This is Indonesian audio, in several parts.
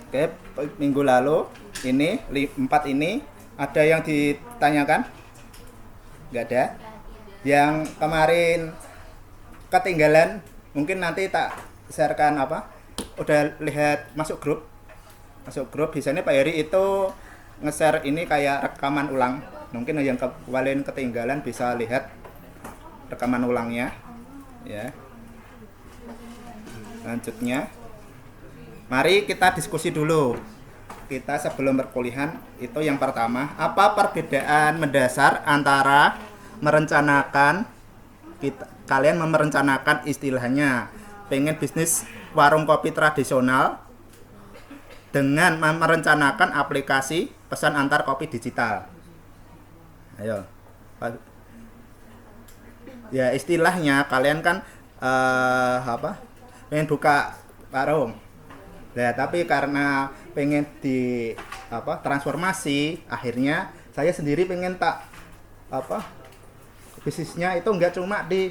Oke, minggu lalu ini 4 ini ada yang ditanyakan? Nggak ada. Yang kemarin ketinggalan mungkin nanti tak sharekan apa? Udah lihat masuk grup? Masuk grup biasanya Pak Heri itu nge-share ini kayak rekaman ulang. Mungkin yang kemarin ketinggalan bisa lihat rekaman ulangnya. Ya. Lanjutnya, mari kita diskusi dulu. Kita sebelum perkuliahan itu yang pertama, apa perbedaan mendasar antara merencanakan kalian merencanakan istilahnya pengen bisnis warung kopi tradisional dengan merencanakan aplikasi pesan antar kopi digital. Ayo. Ya istilahnya kalian kan pengen buka warung. Nah, tapi karena pengen transformasi, akhirnya saya sendiri pengen bisnisnya itu enggak cuma di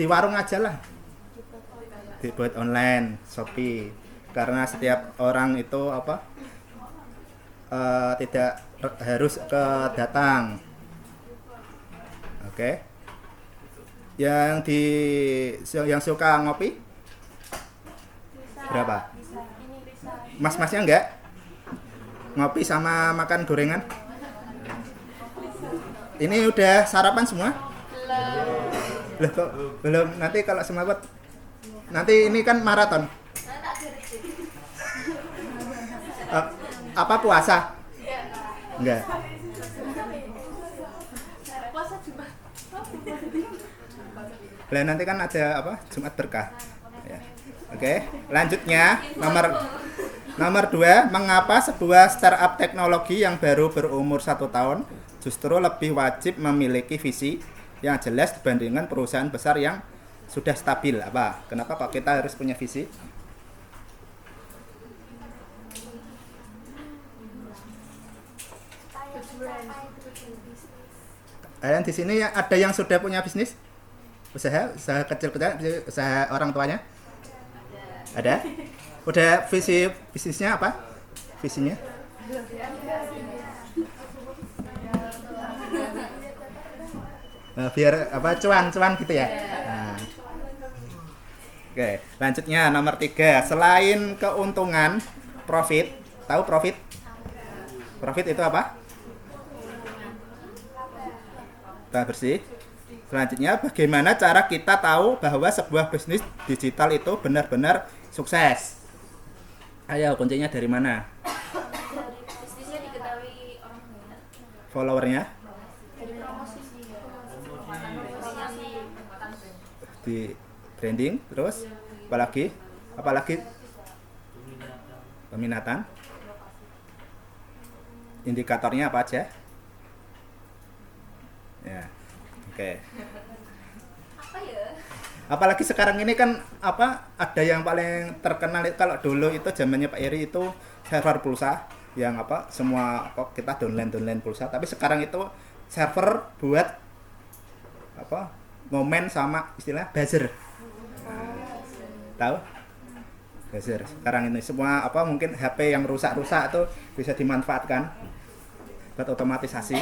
warung aja lah. Dibuat online, Shopee. Karena setiap orang itu tidak harus datang. Oke. Yang suka ngopi berapa? Mas-masnya enggak? Ngopi sama makan gorengan? Ini udah sarapan semua? Loh kok belum? Nanti kalau semaput nanti ini kan maraton. Apa puasa? Enggak. Lah nanti kan ada Jumat berkah. Ya. Oke, lanjutnya nomor 2, mengapa sebuah startup teknologi yang baru berumur 1 tahun justru lebih wajib memiliki visi yang jelas dibandingkan perusahaan besar yang sudah stabil? Kenapa kok kita harus punya visi? Kalian di sini ada yang sudah punya bisnis? Usaha kecil-kecil, usaha orang tuanya? Ada? Udah visi bisnisnya apa? Visinya? Biar cuan gitu ya. Nah. Oke, lanjutnya nomor 3. Selain keuntungan, profit. Tahu profit? Profit itu apa? Laba bersih. Selanjutnya, bagaimana cara kita tahu bahwa sebuah bisnis digital itu benar-benar sukses? Ayo, kuncinya dari mana? Dari bisnisnya diketahui orang banyak. Followernya? Dari promosi sih ya. Di branding, terus apalagi peminatan. Indikatornya apa aja? Ya, oke. Apa ya? Apalagi sekarang ini kan ada yang paling terkenal kalau dulu itu zamannya Pak Heri itu server pulsa yang semua kita download pulsa, tapi sekarang itu server buat momen sama istilah buzzer. Tahu? Buzzer. Sekarang ini semua mungkin HP yang rusak itu bisa dimanfaatkan buat otomatisasi.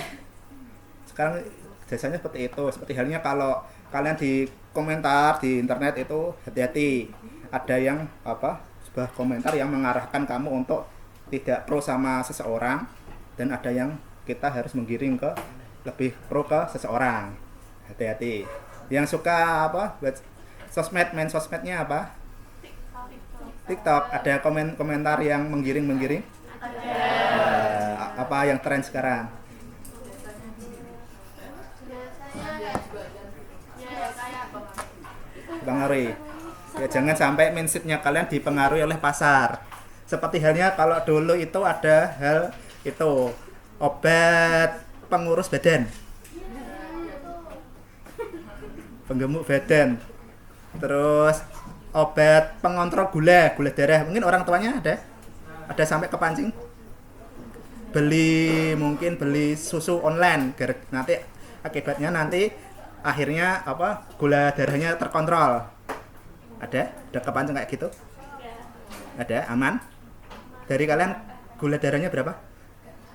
Sekarang jasanya seperti itu. Seperti halnya kalau kalian di komentar di internet itu hati-hati. Ada yang sebuah komentar yang mengarahkan kamu untuk tidak pro sama seseorang, dan ada yang kita harus menggiring ke lebih pro ke seseorang. Hati-hati. Yang suka buat sosmed, main sosmednya apa? TikTok. Ada komentar yang menggiring? Apa yang tren sekarang? Dipengaruhi. Ya, jangan sampai mindsetnya kalian dipengaruhi oleh pasar. Seperti halnya kalau dulu itu ada hal itu obat pengurus badan, penggemuk badan, terus obat pengontrol gula darah. Mungkin orang tuanya ada sampai kepancing beli susu online, nanti akibatnya akhirnya gula darahnya terkontrol. Ada kepancing kayak gitu? Ada? Aman? Dari kalian gula darahnya berapa?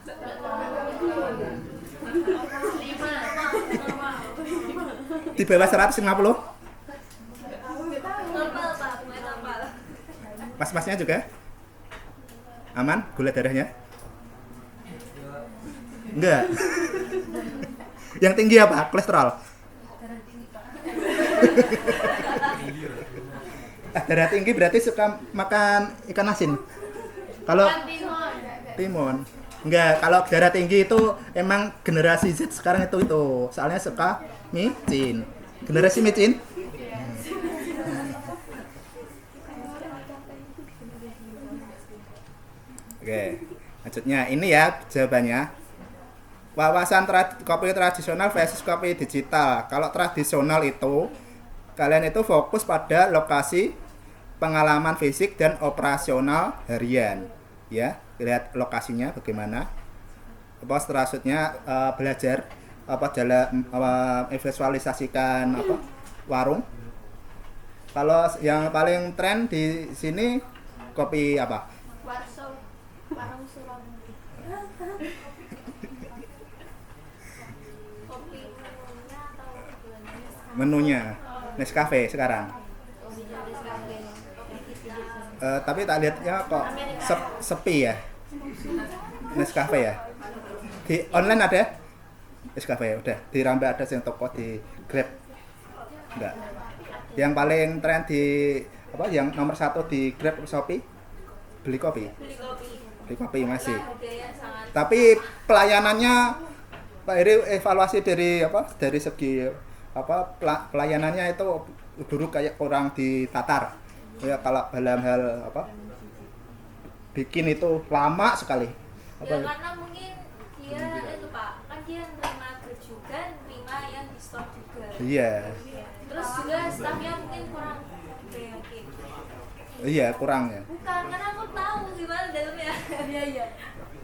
5. Di bawah 150? Normal Pak, mulai normal. Mas-masnya juga? Aman gula darahnya? Enggak. Yang tinggi apa? Kolesterol? Darah tinggi berarti suka makan ikan asin. Kalau timun. Enggak, kalau darah tinggi itu emang generasi Z sekarang itu. Soalnya suka micin. Generasi micin. Oke, lanjutnya ini ya jawabannya. Wawasan kopi tradisional versus kopi digital. Kalau tradisional itu kalian itu fokus pada lokasi, pengalaman fisik dan operasional harian. Ya, lihat lokasinya bagaimana. Apa selanjutnya belajar dalam visualisasikan warung. Kalau yang paling tren di sini kopi apa? Warung Surabaya. Kopi menunya atau Menunya Nescafe sekarang. Tapi tak lihatnya kok sepi ya. Nescafe ya. Di online ada Nescafe udah di Rambai ada yang toko di Grab enggak. Yang paling tren di yang nomor 1 di Grab Shopee beli kopi masih. Tapi pelayanannya Pak Heri evaluasi dari segi pelayanannya itu buruk, kayak kurang ditatar ya. Kalau dalam hal bikin itu lama sekali karena mungkin dia itu Pak, kan dia nerima grup juga, nerima yang di store juga. Iya. Terus juga staffnya mungkin kurang yakin. Iya, kurang ya. Bukan, karena aku tahu gimana dalamnya. Iya.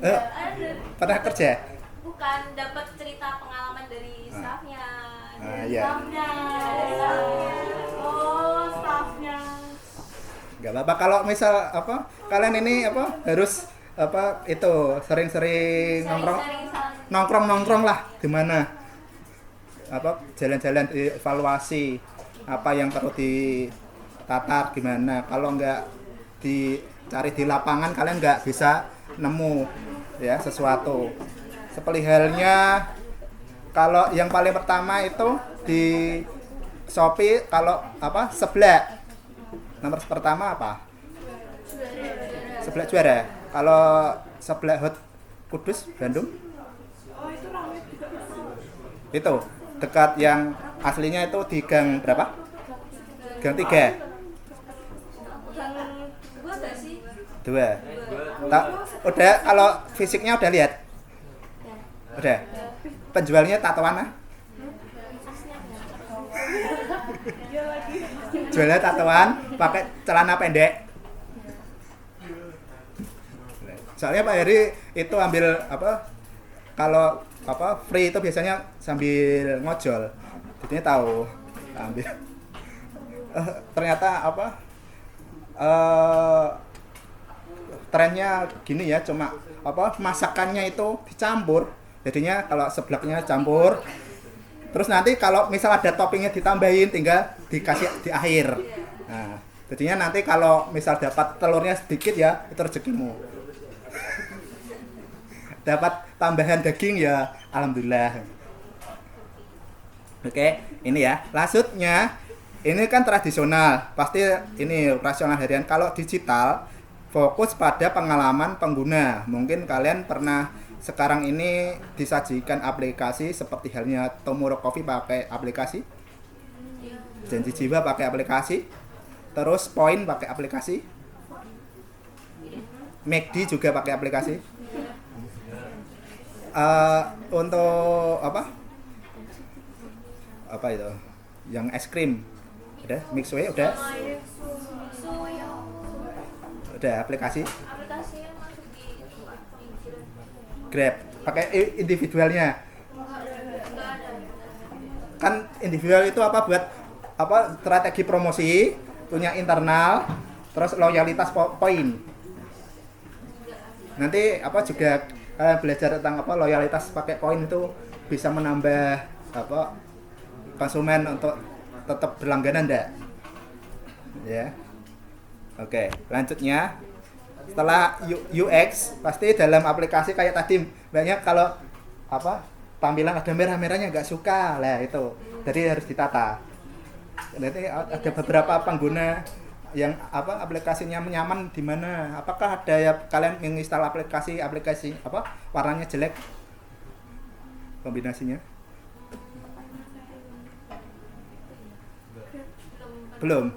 Ada. Pernah kerja? Bukan, dapat cerita pengalaman dari staffnya. Iya. Staffnya. Oh, staffnya. Gak apa-apa kalau misal kalian ini harus itu sering-sering nongkrong lah di mana jalan-jalan evaluasi apa yang perlu ditatar gimana. Kalau nggak dicari di lapangan kalian nggak bisa nemu ya sesuatu. Seperti halnya kalau yang paling pertama itu di Shopee kalau seblak nomor pertama apa? Seblak juara. Kalau seblak hot Kudus Bandung itu dekat yang aslinya itu di gang berapa? Gang 3. Gang 2 nggak sih? 2. Udah kalau fisiknya udah lihat? Udah. Penjualnya tatoan ah? Jualnya tatoan, pakai celana pendek. Soalnya Pak Heri itu ambil kalau free itu biasanya sambil ngojol. Jadinya tahu ambil. Ternyata trennya gini ya, cuma masakannya itu dicampur. Jadinya kalau seblaknya campur. Terus nanti kalau misal ada toppingnya ditambahin, tinggal dikasih di akhir. Nah, jadinya nanti kalau misal dapat telurnya sedikit ya, itu rezekimu. Dapat tambahan daging ya, alhamdulillah. Oke, ini ya. Selanjutnya, ini kan tradisional, pasti ini operasional harian. Kalau digital, fokus pada pengalaman pengguna. Mungkin kalian pernah sekarang ini disajikan aplikasi seperti halnya Tomorrow Coffee pakai aplikasi, Janji Jiwa pakai aplikasi, terus Point pakai aplikasi, McD juga pakai aplikasi. Untuk apa itu? Yang es krim, udah Mixway udah aplikasi. Aplikasinya masuk di Grab pakai individualnya. Kan individual itu buat strategi promosi, punya internal, terus loyalitas poin. Nanti apa juga kalian belajar tentang apa loyalitas pakai koin itu bisa menambah apa konsumen untuk tetap berlangganan enggak? Ya. Oke, lanjutnya setelah UX pasti dalam aplikasi kayak tadi banyak kalau apa tampilan ada merah-merahnya nggak suka lah itu. Jadi harus ditata. Nanti ada beberapa pengguna yang apa aplikasinya nyaman di mana? Apakah ada ya kalian menginstal aplikasi apa warnanya jelek kombinasinya? Belum.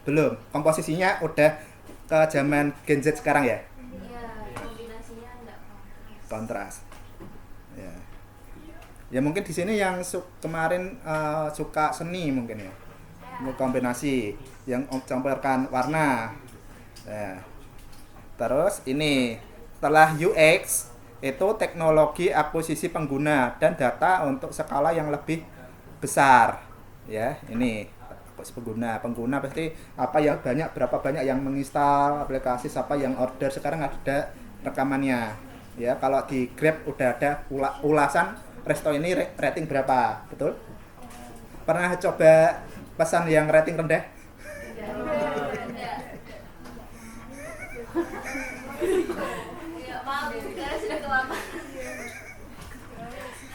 Belum. Komposisinya udah ke zaman Gen Z sekarang ya? Iya, kombinasinya enggak Kontras. Ya. Ya mungkin di sini yang kemarin suka seni mungkin ya. Kombinasi yang campurkan warna. Nah, terus ini setelah UX itu teknologi akuisisi pengguna dan data untuk skala yang lebih besar. Ya, ini pengguna pasti apa yang berapa banyak yang menginstal aplikasi, siapa yang order, sekarang ada rekamannya. Ya, kalau di Grab udah ada ulasan resto ini rating berapa, betul? Pernah coba pesan yang rating rendah? Ya, maaf, sekarang sudah kelamaan.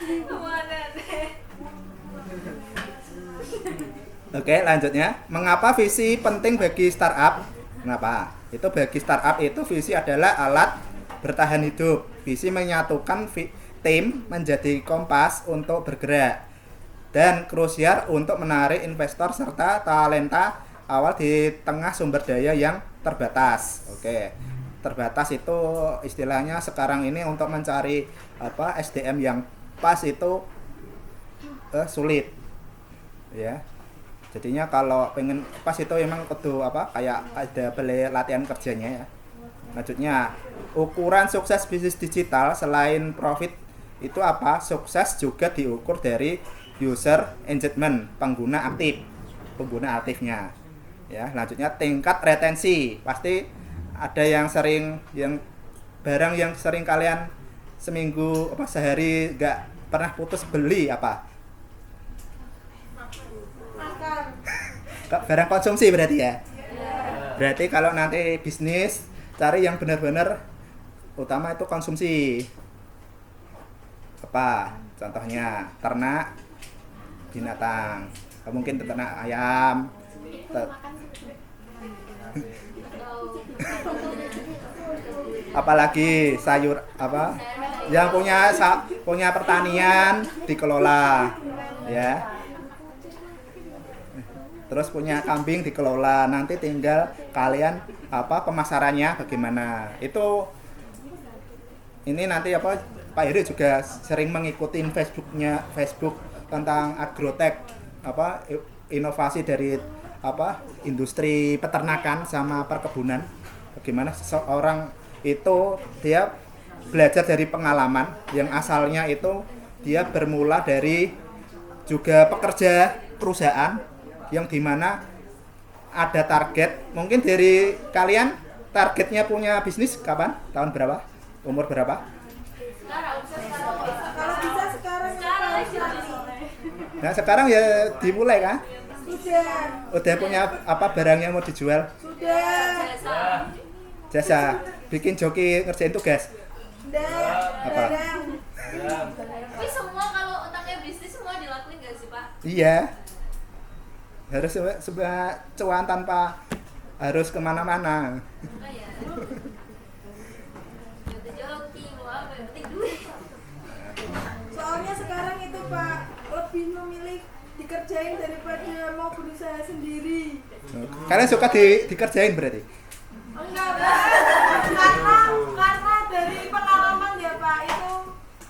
Kemana deh? Oke, lanjutnya. Mengapa visi penting bagi startup? Kenapa? Itu bagi startup itu visi adalah alat bertahan hidup. Visi menyatukan tim menjadi kompas untuk bergerak. Dan krusial untuk menarik investor serta talenta awal di tengah sumber daya yang terbatas. Oke. Terbatas itu istilahnya sekarang ini untuk mencari apa SDM yang pas itu sulit. Ya. Jadinya kalau pengen pas itu emang kudu apa kayak ada beli latihan kerjanya ya. Lanjutnya, ukuran sukses bisnis digital selain profit itu apa? Sukses juga diukur dari user engagement, pengguna aktifnya. Ya, lanjutnya tingkat retensi. Pasti ada yang barang yang sering kalian seminggu apa sehari nggak pernah putus beli apa? Barang konsumsi berarti ya. Berarti kalau nanti bisnis cari yang benar-benar utama itu konsumsi. Apa? Contohnya ternak binatang. Mungkin ternak ayam. Apalagi sayur apa? Yang punya pertanian dikelola ya. Terus punya kambing dikelola, nanti tinggal kalian apa pemasarannya bagaimana. Itu ini nanti apa Pak Heri juga sering mengikuti Facebook tentang agrotech apa inovasi dari apa industri peternakan sama perkebunan. Bagaimana seseorang itu dia belajar dari pengalaman yang asalnya itu dia bermula dari juga pekerja perusahaan yang dimana ada target. Mungkin dari kalian targetnya punya bisnis kapan? Tahun berapa? Umur berapa? Kalau bisa sekarang. Nah sekarang ya dimulai kan? Udah punya apa barang yang mau dijual? Sudah. Jasa bikin joki ngerjain tugas? Apa? Tapi semua kalau otaknya bisnis semua dilakuin gak sih Pak? Iya. Harus sebuah cuan tanpa harus kemana-mana. Oh ya. Jadi joki mau apa? Yang penting duit. Soalnya sekarang itu Pak lebih memilih dikerjain daripada mau berusaha sendiri. Kalian suka dikerjain berarti? Enggak Pak. Karena dari pengalaman ya Pak itu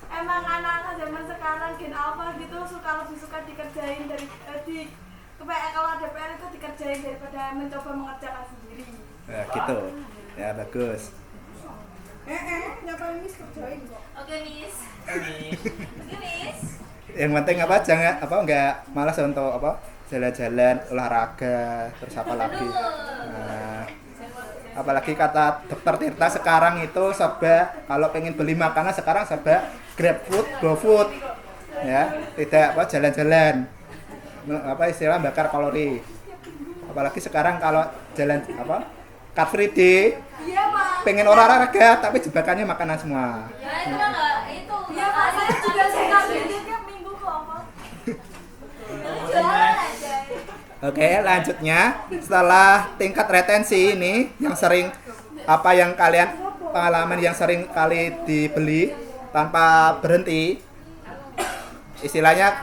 emang anak-anak zaman sekarang Gen Alpha gitu lebih suka dikerjain dari kalau ada PR itu dikerjain daripada mencoba mengerjakan sendiri. Nah, gitu. Ya bagus. Ngapain Miss kerjain kok? Oke Miss. Miss. Yang penting apa jangan apa enggak malas untuk apa jalan-jalan olahraga terus apa lagi. Nah, apalagi kata Dokter Tirta sekarang itu serba kalau pengen beli makanan sekarang serba GrabFood, GoFood, ya tidak apa jalan-jalan, apa istilah bakar kalori. Apalagi sekarang kalau jalan apa Car Free Day, Iya Pak. pengen olahraga tapi jebakannya makanan semua. Ya itu mah nggak itu. Iya Pak, saya juga suka beli tiap minggu kok Pak. Jualan aja. Oke, lanjutnya setelah tingkat retensi ini yang sering apa yang kalian pengalaman yang sering kali dibeli tanpa berhenti, istilahnya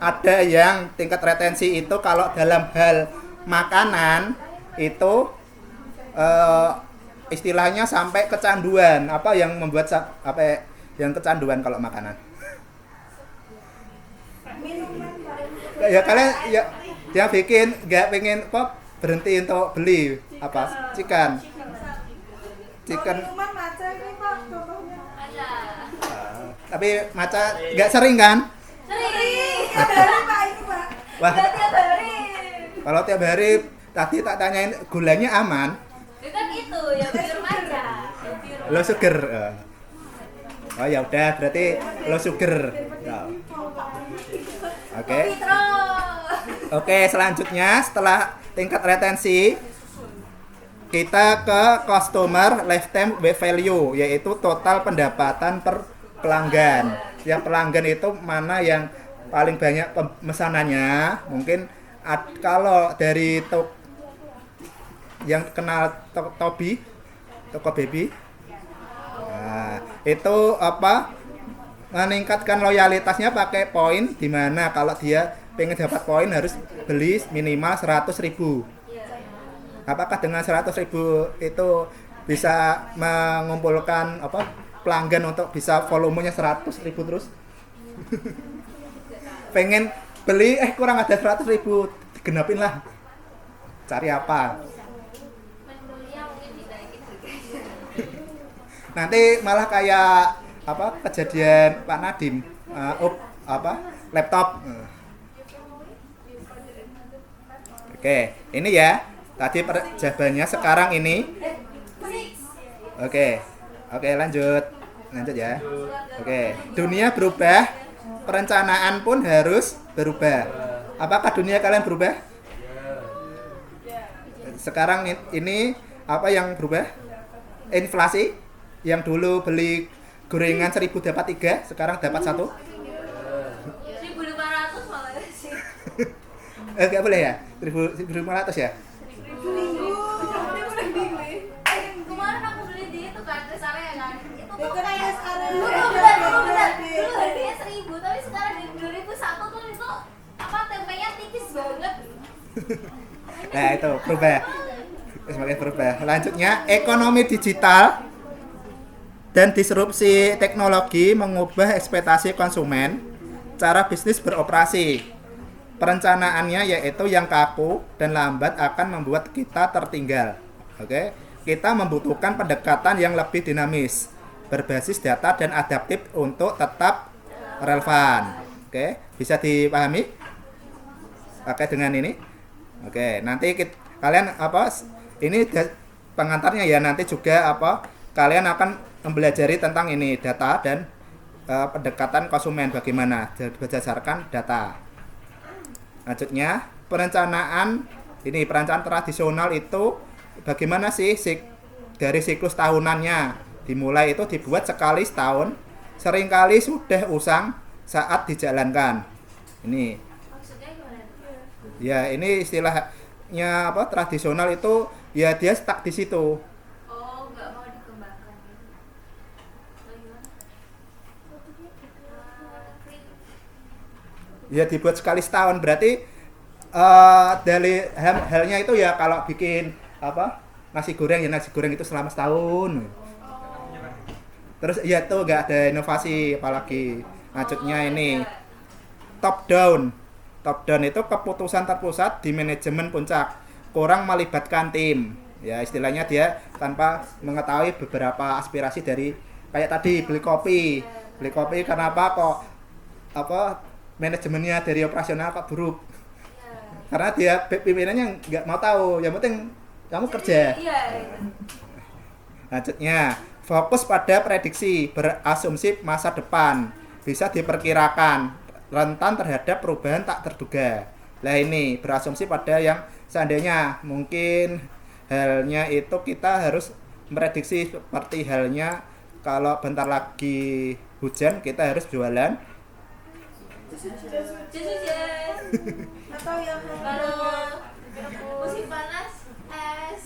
ada yang tingkat retensi itu kalau dalam hal makanan itu istilahnya sampai kecanduan. Apa yang membuat apa yang kecanduan kalau makanan? Minuman Pak. Ya kalian ya dia bikin nggak pengen kok berhenti untuk beli apa chicken Minuman maca ini Pak, contohnya. Ada. tapi maca nggak sering kan? Sering. Tiap hari Pak ini Pak. Wah, Nggak tiap hari. kalau tiap hari tadi tak tanyain gulanya aman, Itu kan itu ya pure maca. Ya pure lo sugar. Oh ya udah berarti lo sugar. Ya. Oke. Pitro. Oke, selanjutnya setelah tingkat retensi kita ke customer lifetime value, yaitu total pendapatan per pelanggan. Yang pelanggan itu mana yang paling banyak pemesanannya? Mungkin kalau dari yang kenal Tobi, Toko Baby, nah, itu apa? Meningkatkan loyalitasnya pakai poin, di mana kalau dia pengen dapat poin harus beli minimal 100.000. Apakah dengan 100.000 itu bisa mengumpulkan apa pelanggan untuk bisa volumenya 100.000 terus? Pengen beli kurang ada 100.000, digenapin lah. Cari apa? Menunya mungkin dinaikin harganya. Nanti malah kayak apa kejadian Pak Nadim apa laptop. Oke, ini ya tadi jawabannya. Sekarang ini oke lanjut ya. Oke, dunia berubah, perencanaan pun harus berubah. Apakah dunia kalian berubah? Sekarang ini apa yang berubah? Inflasi. Yang dulu beli gorengan 1.000 dapat 3, sekarang dapat 1. 1.500 malah sih. Enggak boleh ya? 1.500 ya? Kemarin aku beli di itu kan rest area kan. Itu Ya tuh kena rest area. dulu benar. Dulu harganya 1.000 tapi sekarang di 2001 tuh itu apa tempenya tipis banget. Nah itu berubah. Semakin berubah. Lanjutnya ekonomi digital dan disrupsi teknologi mengubah ekspektasi konsumen, cara bisnis beroperasi. Perencanaannya yaitu yang kaku dan lambat akan membuat kita tertinggal. Oke, kita membutuhkan pendekatan yang lebih dinamis, berbasis data dan adaptif untuk tetap relevan. Oke, bisa dipahami? Pakai dengan ini. Oke, nanti kalian apa? Ini pengantarnya ya, nanti juga apa? Kalian akan mempelajari tentang ini data dan pendekatan konsumen bagaimana berdasarkan data. Lanjutnya perencanaan tradisional itu bagaimana sih dari siklus tahunannya dimulai itu dibuat sekali setahun, seringkali sudah usang saat dijalankan. Ini Maksudnya gimana? ya ini istilahnya apa tradisional itu ya dia stuck di situ. Oh, nggak mau dikembangkan gitu. Atau gimana? Ya dibuat sekali setahun berarti dari halnya itu ya kalau bikin apa nasi goreng itu selama setahun. Terus ya tuh nggak ada inovasi apalagi. Lanjutnya ini top down itu keputusan terpusat di manajemen puncak, kurang melibatkan tim. Ya istilahnya dia tanpa mengetahui beberapa aspirasi dari kayak tadi beli kopi kenapa kok apa manajemennya dari operasional kok buruk, karena dia pimpinannya nggak mau tahu, yang penting kamu kerja. Iya, itu. Lanjutnya, fokus pada prediksi, berasumsi masa depan, bisa diperkirakan, rentan terhadap perubahan tak terduga. Nah ini berasumsi pada yang seandainya mungkin halnya itu kita harus memprediksi seperti halnya kalau bentar lagi hujan kita harus jualan. Jas-hujan. Atau yang Kalau musim panas, es.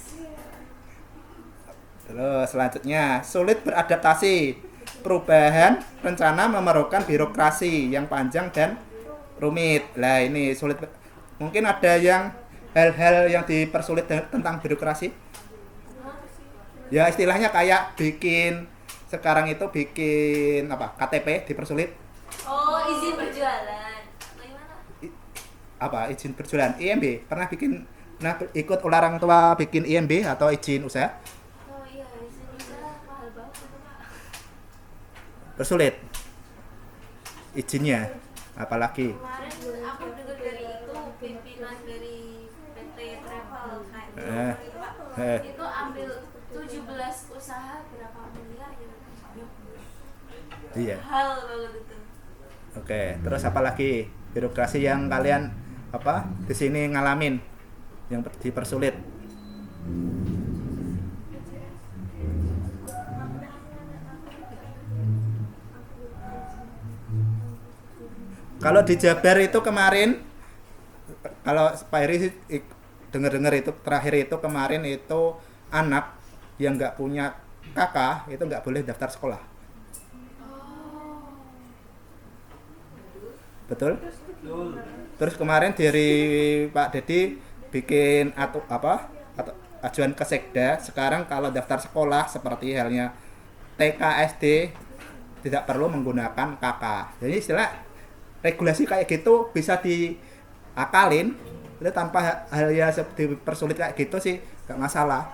Terus selanjutnya, sulit beradaptasi. Perubahan rencana memerlukan birokrasi yang panjang dan rumit. Lah ini sulit. Mungkin ada yang hal-hal yang dipersulit tentang birokrasi. Ya istilahnya kayak bikin sekarang itu bikin apa? KTP dipersulit. Oh, izin berjualan. Bagaimana? Apa? Izin berjualan. IMB. Pernah bikin ikut orang tua bikin IMB atau izin usaha? Oh iya, izin usaha mahal banget itu, Pak. Bersulit izinnya, apalagi Kemarin aku dengar dari itu pimpinan dari PT Travel kayaknya Pak. Itu ambil 17 usaha berapa miliar ya? iya. Hal banget itu. Oke, terus apalagi birokrasi yang kalian apa di sini ngalamin yang dipersulit? Kalau di Jabar itu kemarin, kalau Pak Heri dengar-dengar itu terakhir itu kemarin itu anak yang nggak punya kakak itu nggak boleh daftar sekolah. Betul? Terus kemarin dari Pak Dedi bikin atau ajuan ke Sekda, sekarang kalau daftar sekolah seperti halnya TK SD tidak perlu menggunakan kakak. Jadi istilah regulasi kayak gitu bisa diakalin itu tanpa hal yang dipersulit kayak gitu sih nggak masalah.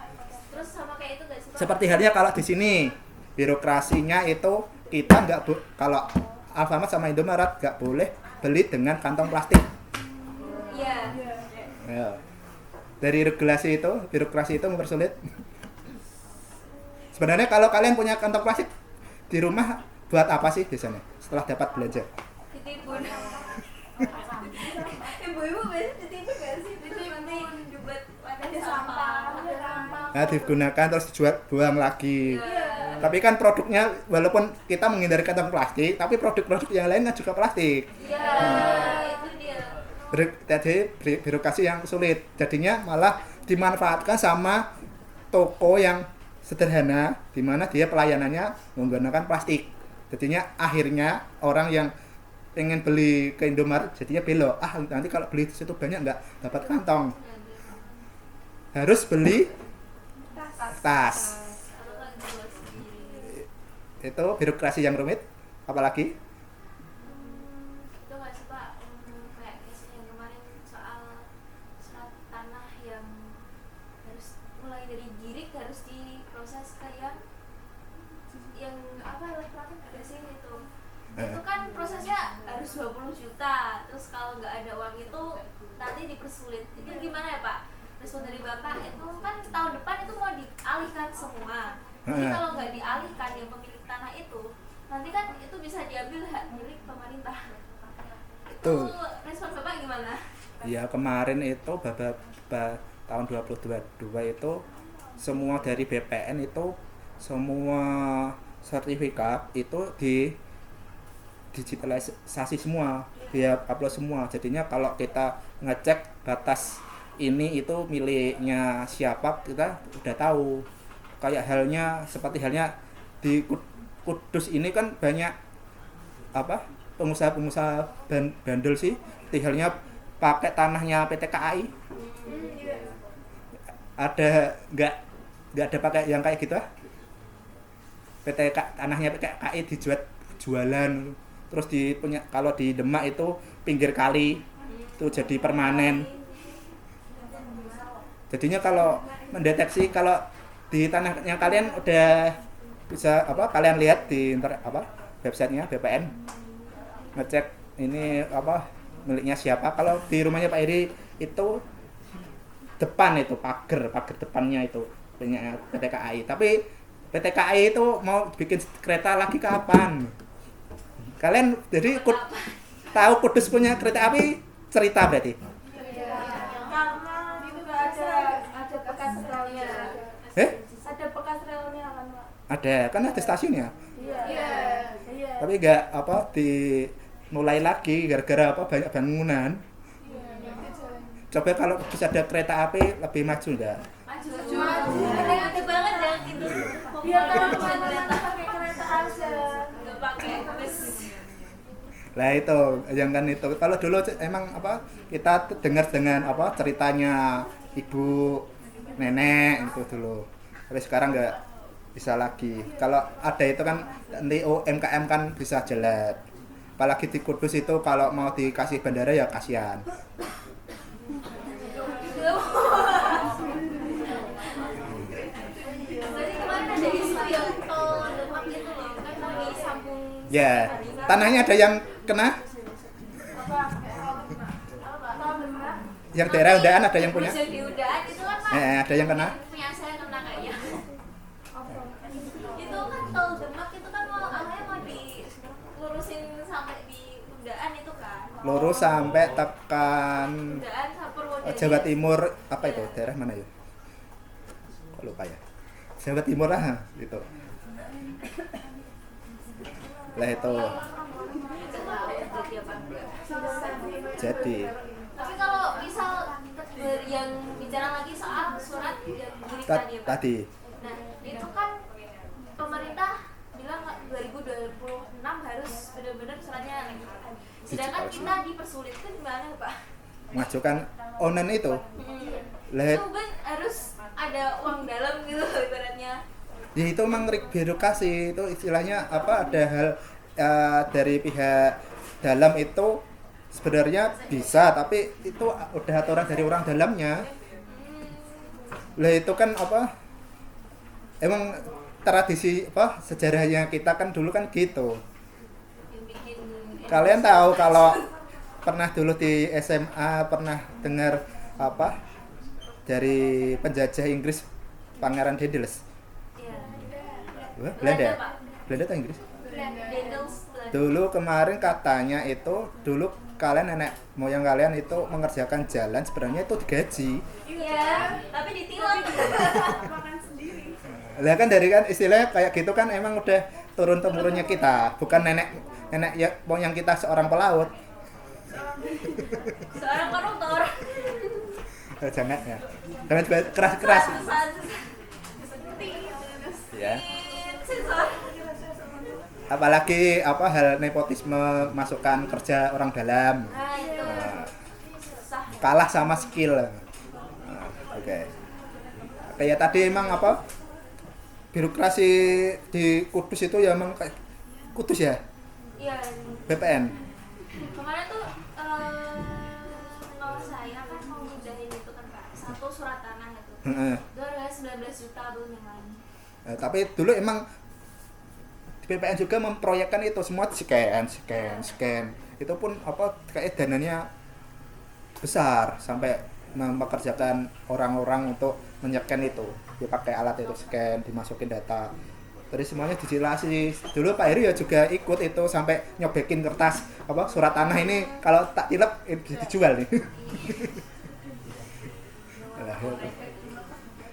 Terus sama kayak itu nggak sih, Pak? Seperti halnya kalau di sini birokrasinya itu kita kalau Alfamart sama Indomaret nggak boleh beli dengan kantong plastik. Iya. Ya. Dari regulasi itu birokrasi itu mempersulit. Sebenarnya kalau kalian punya kantong plastik di rumah buat apa sih biasanya setelah dapat belanja? Ditimbun. Ibu-ibu biasanya ditimbun nggak sih? Ditimbun buat wadah sampah. Nah, digunakan terus dijual buang lagi. Iya. Tapi kan produknya walaupun kita menghindari kantong plastik, tapi produk-produk yang lain kan juga plastik. Iya, itu dia. Jadi birokrasi yang sulit. Jadinya malah dimanfaatkan sama toko yang sederhana di mana dia pelayanannya menggunakan plastik. Jadinya akhirnya orang yang pengen beli ke Indomaret jadinya belok. Nanti kalau beli di situ banyak nggak dapat kantong. Harus beli tas. Itu birokrasi yang rumit. Apalagi? Itu nggak sih, Pak? Kayak case yang kemarin soal surat tanah yang harus mulai dari girik harus diproses ke yang apa elektronik ada sih itu. Itu kan prosesnya harus 20 juta. Terus kalau nggak ada uang itu nanti dipersulit. Itu gimana ya, Pak? Respon dari Bapak itu kan tahun depan itu mau dialihkan semua. Jadi kalau nggak dialihkan yang pemilik tanah itu, nanti kan itu bisa diambil hak milik pemerintah. Itu Tuh. respon Bapak gimana? Ya kemarin itu tahun 2022 itu semua dari BPN itu semua sertifikat itu di digitalisasi semua, dia upload semua. Jadinya kalau kita ngecek batas ini itu miliknya siapa kita udah tahu. Kayak halnya seperti halnya di Kudus ini kan banyak apa pengusaha-pengusaha bandel sih. Seperti halnya pakai tanahnya PT KAI. Ada nggak ada pakai yang kayak gitu? Tanahnya PT KAI jualan terus punya kalau di Demak itu pinggir kali itu jadi permanen. Jadinya kalau mendeteksi kalau di tanahnya kalian udah bisa kalian lihat di websitenya BPN ngecek ini miliknya siapa. Kalau di rumahnya Pak Eri itu depan itu pagar depannya itu punya PT KAI. Tapi PT KAI itu mau bikin kereta lagi kapan? Kalian jadi tahu Kudus punya kereta api cerita berarti? Karena itu nggak ada bekas relnya. Ada bekas relnya kan Pak? Ada, kan ada stasiunnya. Iya. Tapi nggak dimulai lagi gara-gara banyak bangunan. Coba kalau bisa ada kereta api lebih maju enggak? Maju. Ada banget yang gitu. Biar kalau kemana-mana pakai kereta aja. Nggak pakai bus. Lah itu, yang kan itu. Kalau dulu emang kita dengar dengan ceritanya ibu nenek itu dulu. Tapi sekarang nggak bisa lagi. Kalau ada itu kan nanti UMKM kan bisa jalan. Apalagi di Kudus itu kalau mau dikasih bandara ya kasihan. Berarti kemarin ada isu yang tol Demak itu loh, kan mau disambung. Ya, tanahnya ada yang kena, yang daerah Undaan ada yang punya. Di Undaan itu kan Pak. Ada yang kena. Punya saya kena kayaknya. Itu kan tol Demak itu kan mau dilurusin sampai di Undaan itu kan. Lurus sampai tekan Undaan Purwodadi. Jawa Timur apa itu? Daerah mana ya? Kok lupa ya? Jawa Timur lah itu. Lah itu. Jadi Tapi kalau misal yang bicara lagi soal surat yang girik tadi ya Pak. tadi Nah, itu kan pemerintah bilang 2026 harus benar-benar suratnya elektronik. Sedangkan kita dipersulit itu gimana Pak? mengajukan online itu. Lah Itu kan harus ada uang dalam gitu ibaratnya. ya itu memang birokrasi itu istilahnya ada hal dari pihak dalam itu sebenarnya bisa, tapi itu udah aturan dari orang dalamnya. Lah itu kan emang tradisi sejarahnya kita kan dulu kan gitu. Yang bikin Kalian tahu kalau pernah dulu di SMA pernah dengar dari penjajah Inggris Pangeran Dendels? Iya. Belanda. Pak. Belanda atau Inggris? Dendels. Dulu kemarin katanya itu dulu kalian nenek moyang kalian itu mengerjakan jalan sebenarnya itu digaji. Iya, tapi ditilang. Makan sendiri. Lah kan dari kan istilahnya kayak gitu kan emang udah turun temurunnya kita, bukan nenek ya moyang kita seorang pelaut. Seorang koruptor. Jangan ya. Jangan keras-keras. Ya. Apalagi hal nepotisme masukkan kerja orang dalam. Nah, itu susah. Kalah sama skill. Oke. Kayak tadi emang birokrasi di Kudus itu ya emang kayak Kudus ya? Iya. BPN. Kemarin tuh kalau saya kan mau mindahin itu kan Pak, satu surat tanah itu. Heeh. Itu harganya 19 juta belum yang lain. Tapi dulu emang BPN juga memproyekkan itu semua scan. Itu pun kayak dananya besar sampai mempekerjakan orang-orang untuk menyeken itu. Dia pakai alat itu scan, dimasukin data. Terus semuanya dijelasin. Dulu Pak Heri ya juga ikut itu sampai nyobekin kertas surat tanah ini kalau tak tilep bisa dijual nih.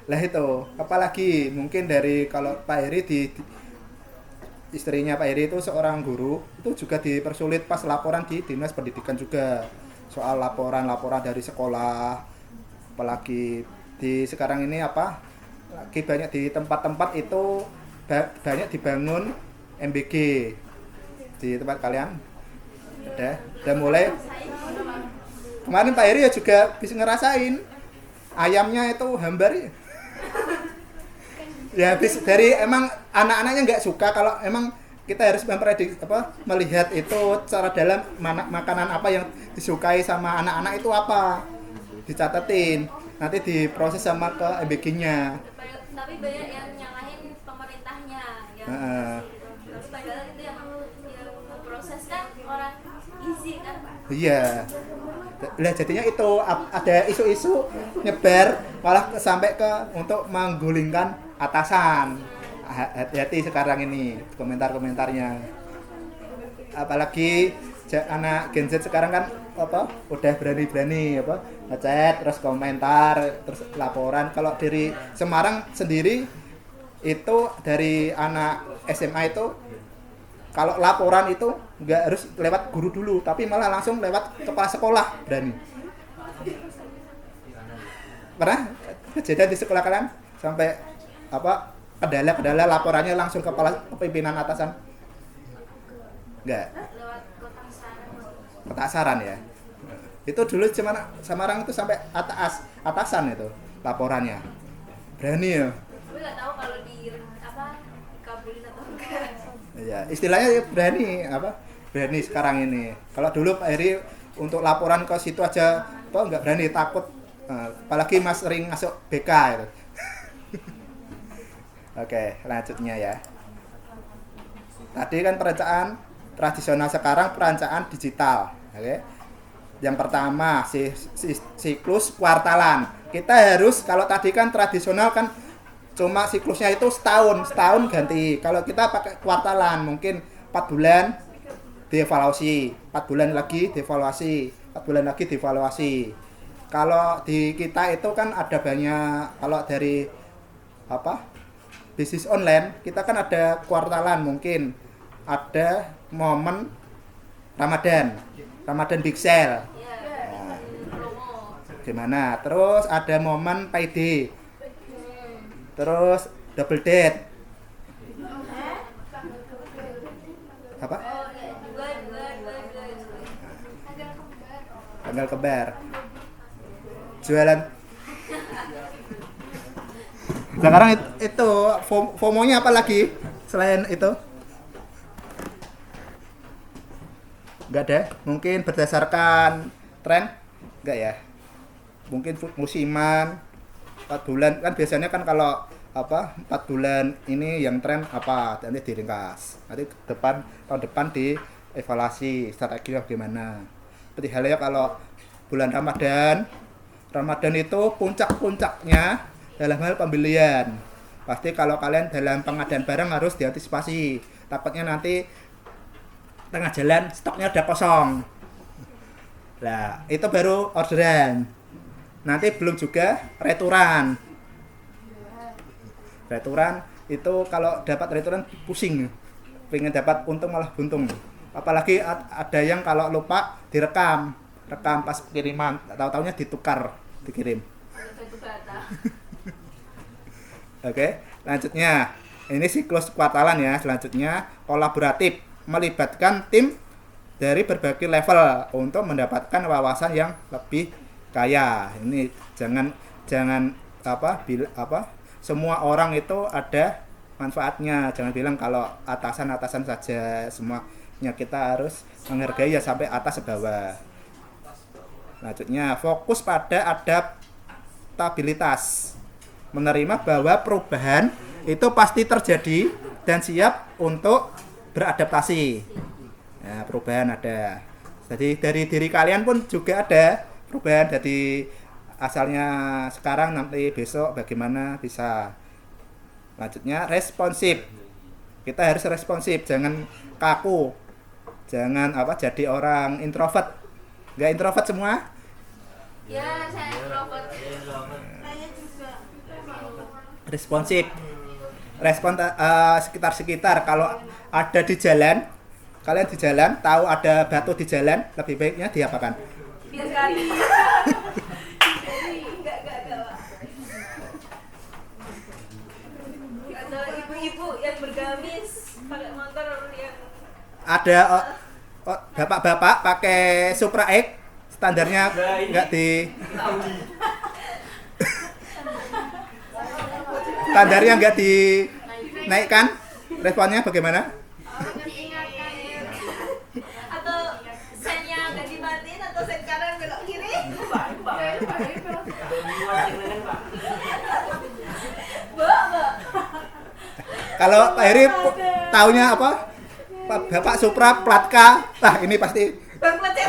Lah itu, apalagi mungkin dari kalau Pak Heri istrinya Pak Heri itu seorang guru, itu juga dipersulit pas laporan di Dinas Pendidikan juga. Soal laporan dari sekolah. Apalagi di sekarang ini lagi banyak di tempat-tempat itu banyak dibangun MBG di tempat kalian. Udah mulai. Kemarin Pak Heri ya juga bisa ngerasain ayamnya itu hambar ya habis dari emang anak-anaknya nggak suka kalau emang kita harus melihat itu secara dalam makanan apa yang disukai sama anak-anak itu dicatetin nanti diproses sama ke MBG-nya. Tapi banyak yang nyalahin pemerintahnya yang tapi padahal itu yang proses kan orang gizi kan Pak. Iya. Lah jadinya itu ada isu-isu nyebar malah sampai ke untuk menggulingkan atasan. Hati-hati sekarang ini komentar-komentarnya. Apalagi anak Gen Z sekarang kan apa udah berani-berani apa ngechat terus komentar terus laporan. Kalau dari Semarang sendiri itu dari anak SMA itu kalau laporan itu nggak harus lewat guru dulu tapi malah langsung lewat kepala sekolah berani. Pernah kejadian di sekolah kalian sampai apa kendala laporannya langsung kepala pimpinan atasan? Enggak. Lewat kotak saran. Kotak saran ya. Itu dulu cuman Semarang itu sampai atasan itu laporannya. Berani ya. Gue nggak tahu kalau di apa kabulin atau enggak. Ya, istilahnya ya berani apa? Berani sekarang ini. Kalau dulu Pak Heri untuk laporan ke situ aja kok nggak berani takut. Apalagi Mas sering masuk BK itu. Oke, lanjutnya ya. Tadi kan perencanaan tradisional, sekarang perencanaan digital. Oke. Yang pertama siklus kuartalan. Kita harus kalau tadi kan tradisional kan cuma siklusnya itu setahun ganti. Kalau kita pakai kuartalan mungkin 4 bulan dievaluasi, 4 bulan lagi dievaluasi, 4 bulan lagi dievaluasi. Kalau di kita itu kan ada banyak, kalau dari apa? Bisnis online, kita kan ada kuartalan, mungkin ada momen Ramadan Big Sale. Iya. Promo. Gimana? Terus ada momen payday. Terus double date. Apa? Oh, ya, dua. Tanggal kembar. Jualan. Sekarang itu FOMO-nya apa lagi selain itu? Enggak ada. Mungkin berdasarkan tren? Enggak ya. Mungkin musiman 4 bulan kan biasanya kan kalau apa 4 bulan ini yang tren apa nanti diringkas. Nanti tahun depan dievaluasi strateginya gimana. Seperti halnya kalau bulan Ramadan itu puncak-puncaknya dalam hal pembelian. Pasti kalau kalian dalam pengadaan barang harus diantisipasi. Takutnya nanti tengah jalan stoknya udah kosong. Nah, itu baru orderan. Nanti belum juga returan. Returan itu kalau dapat returan pusing. Pengen dapat untung malah buntung. Apalagi ada yang kalau lupa rekam pas kiriman, tahu-taunya ditukar, dikirim. Satu bata. Oke, lanjutnya ini siklus kuartalan ya. Selanjutnya kolaboratif, melibatkan tim dari berbagai level untuk mendapatkan wawasan yang lebih kaya. Ini jangan semua orang itu ada manfaatnya. Jangan bilang kalau atasan saja, semuanya kita harus menghargai ya sampai atas ke bawah. Lanjutnya fokus pada adaptabilitas, menerima bahwa perubahan itu pasti terjadi dan siap untuk beradaptasi. Nah, perubahan ada. Jadi dari diri kalian pun juga ada perubahan. Jadi asalnya sekarang nanti besok bagaimana bisa. Lanjutnya responsif. Kita harus responsif, jangan kaku. Jangan jadi orang introvert. Enggak introvert semua? Ya, saya introvert. Saya juga. Responsif. Respon sekitar kalau ada di jalan, kalian di jalan tahu ada batu di jalan, lebih baiknya diapakan? Biarkan. Enggak. Atau ibu-ibu yang bergamis pakai motor yang Ada bapak-bapak pakai Supra X, standarnya enggak di standarnya enggak dinaikkan, responnya bagaimana? atau sennya nggak dimatiin atau sen kanan belok kiri. Mbak. Kalau Pak Heri taunya apa? Bapak Supra plat K, ini pasti Bang Plecet.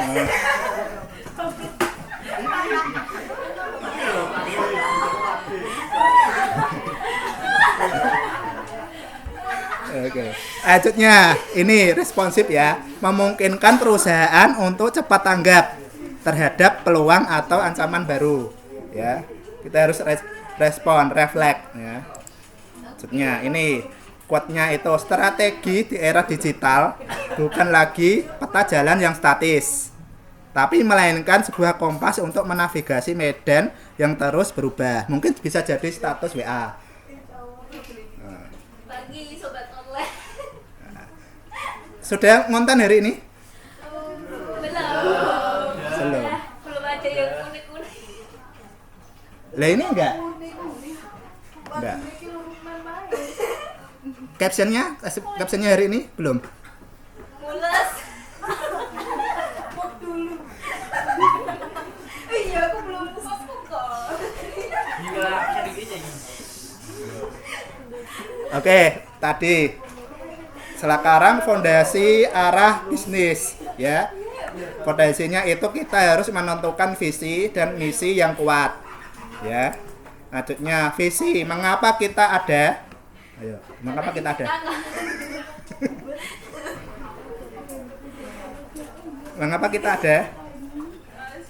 Oke. Selanjutnya, ini responsif ya, memungkinkan perusahaan untuk cepat tanggap terhadap peluang atau ancaman baru. Ya, kita harus respon, refleks. Ya. Selanjutnya, ini quote-nya itu strategi di era digital bukan lagi peta jalan yang statis, tapi melainkan sebuah kompas untuk menavigasi medan yang terus berubah. Mungkin bisa jadi status WA. Pagi sobat online. Sudah ngonten hari ini? Belum. Belum. Belum ada yang unik-unik. Lah ini enggak? Enggak. Captionnya hari ini belum? Mules. Iya, aku belum Facebook kok. Oke, tadi sekarang fondasi arah bisnis ya. Fondasinya itu kita harus menentukan visi dan misi yang kuat ya. Selanjutnya visi, mengapa kita ada? Ayo, mengapa kita ada? Mengapa kita ada?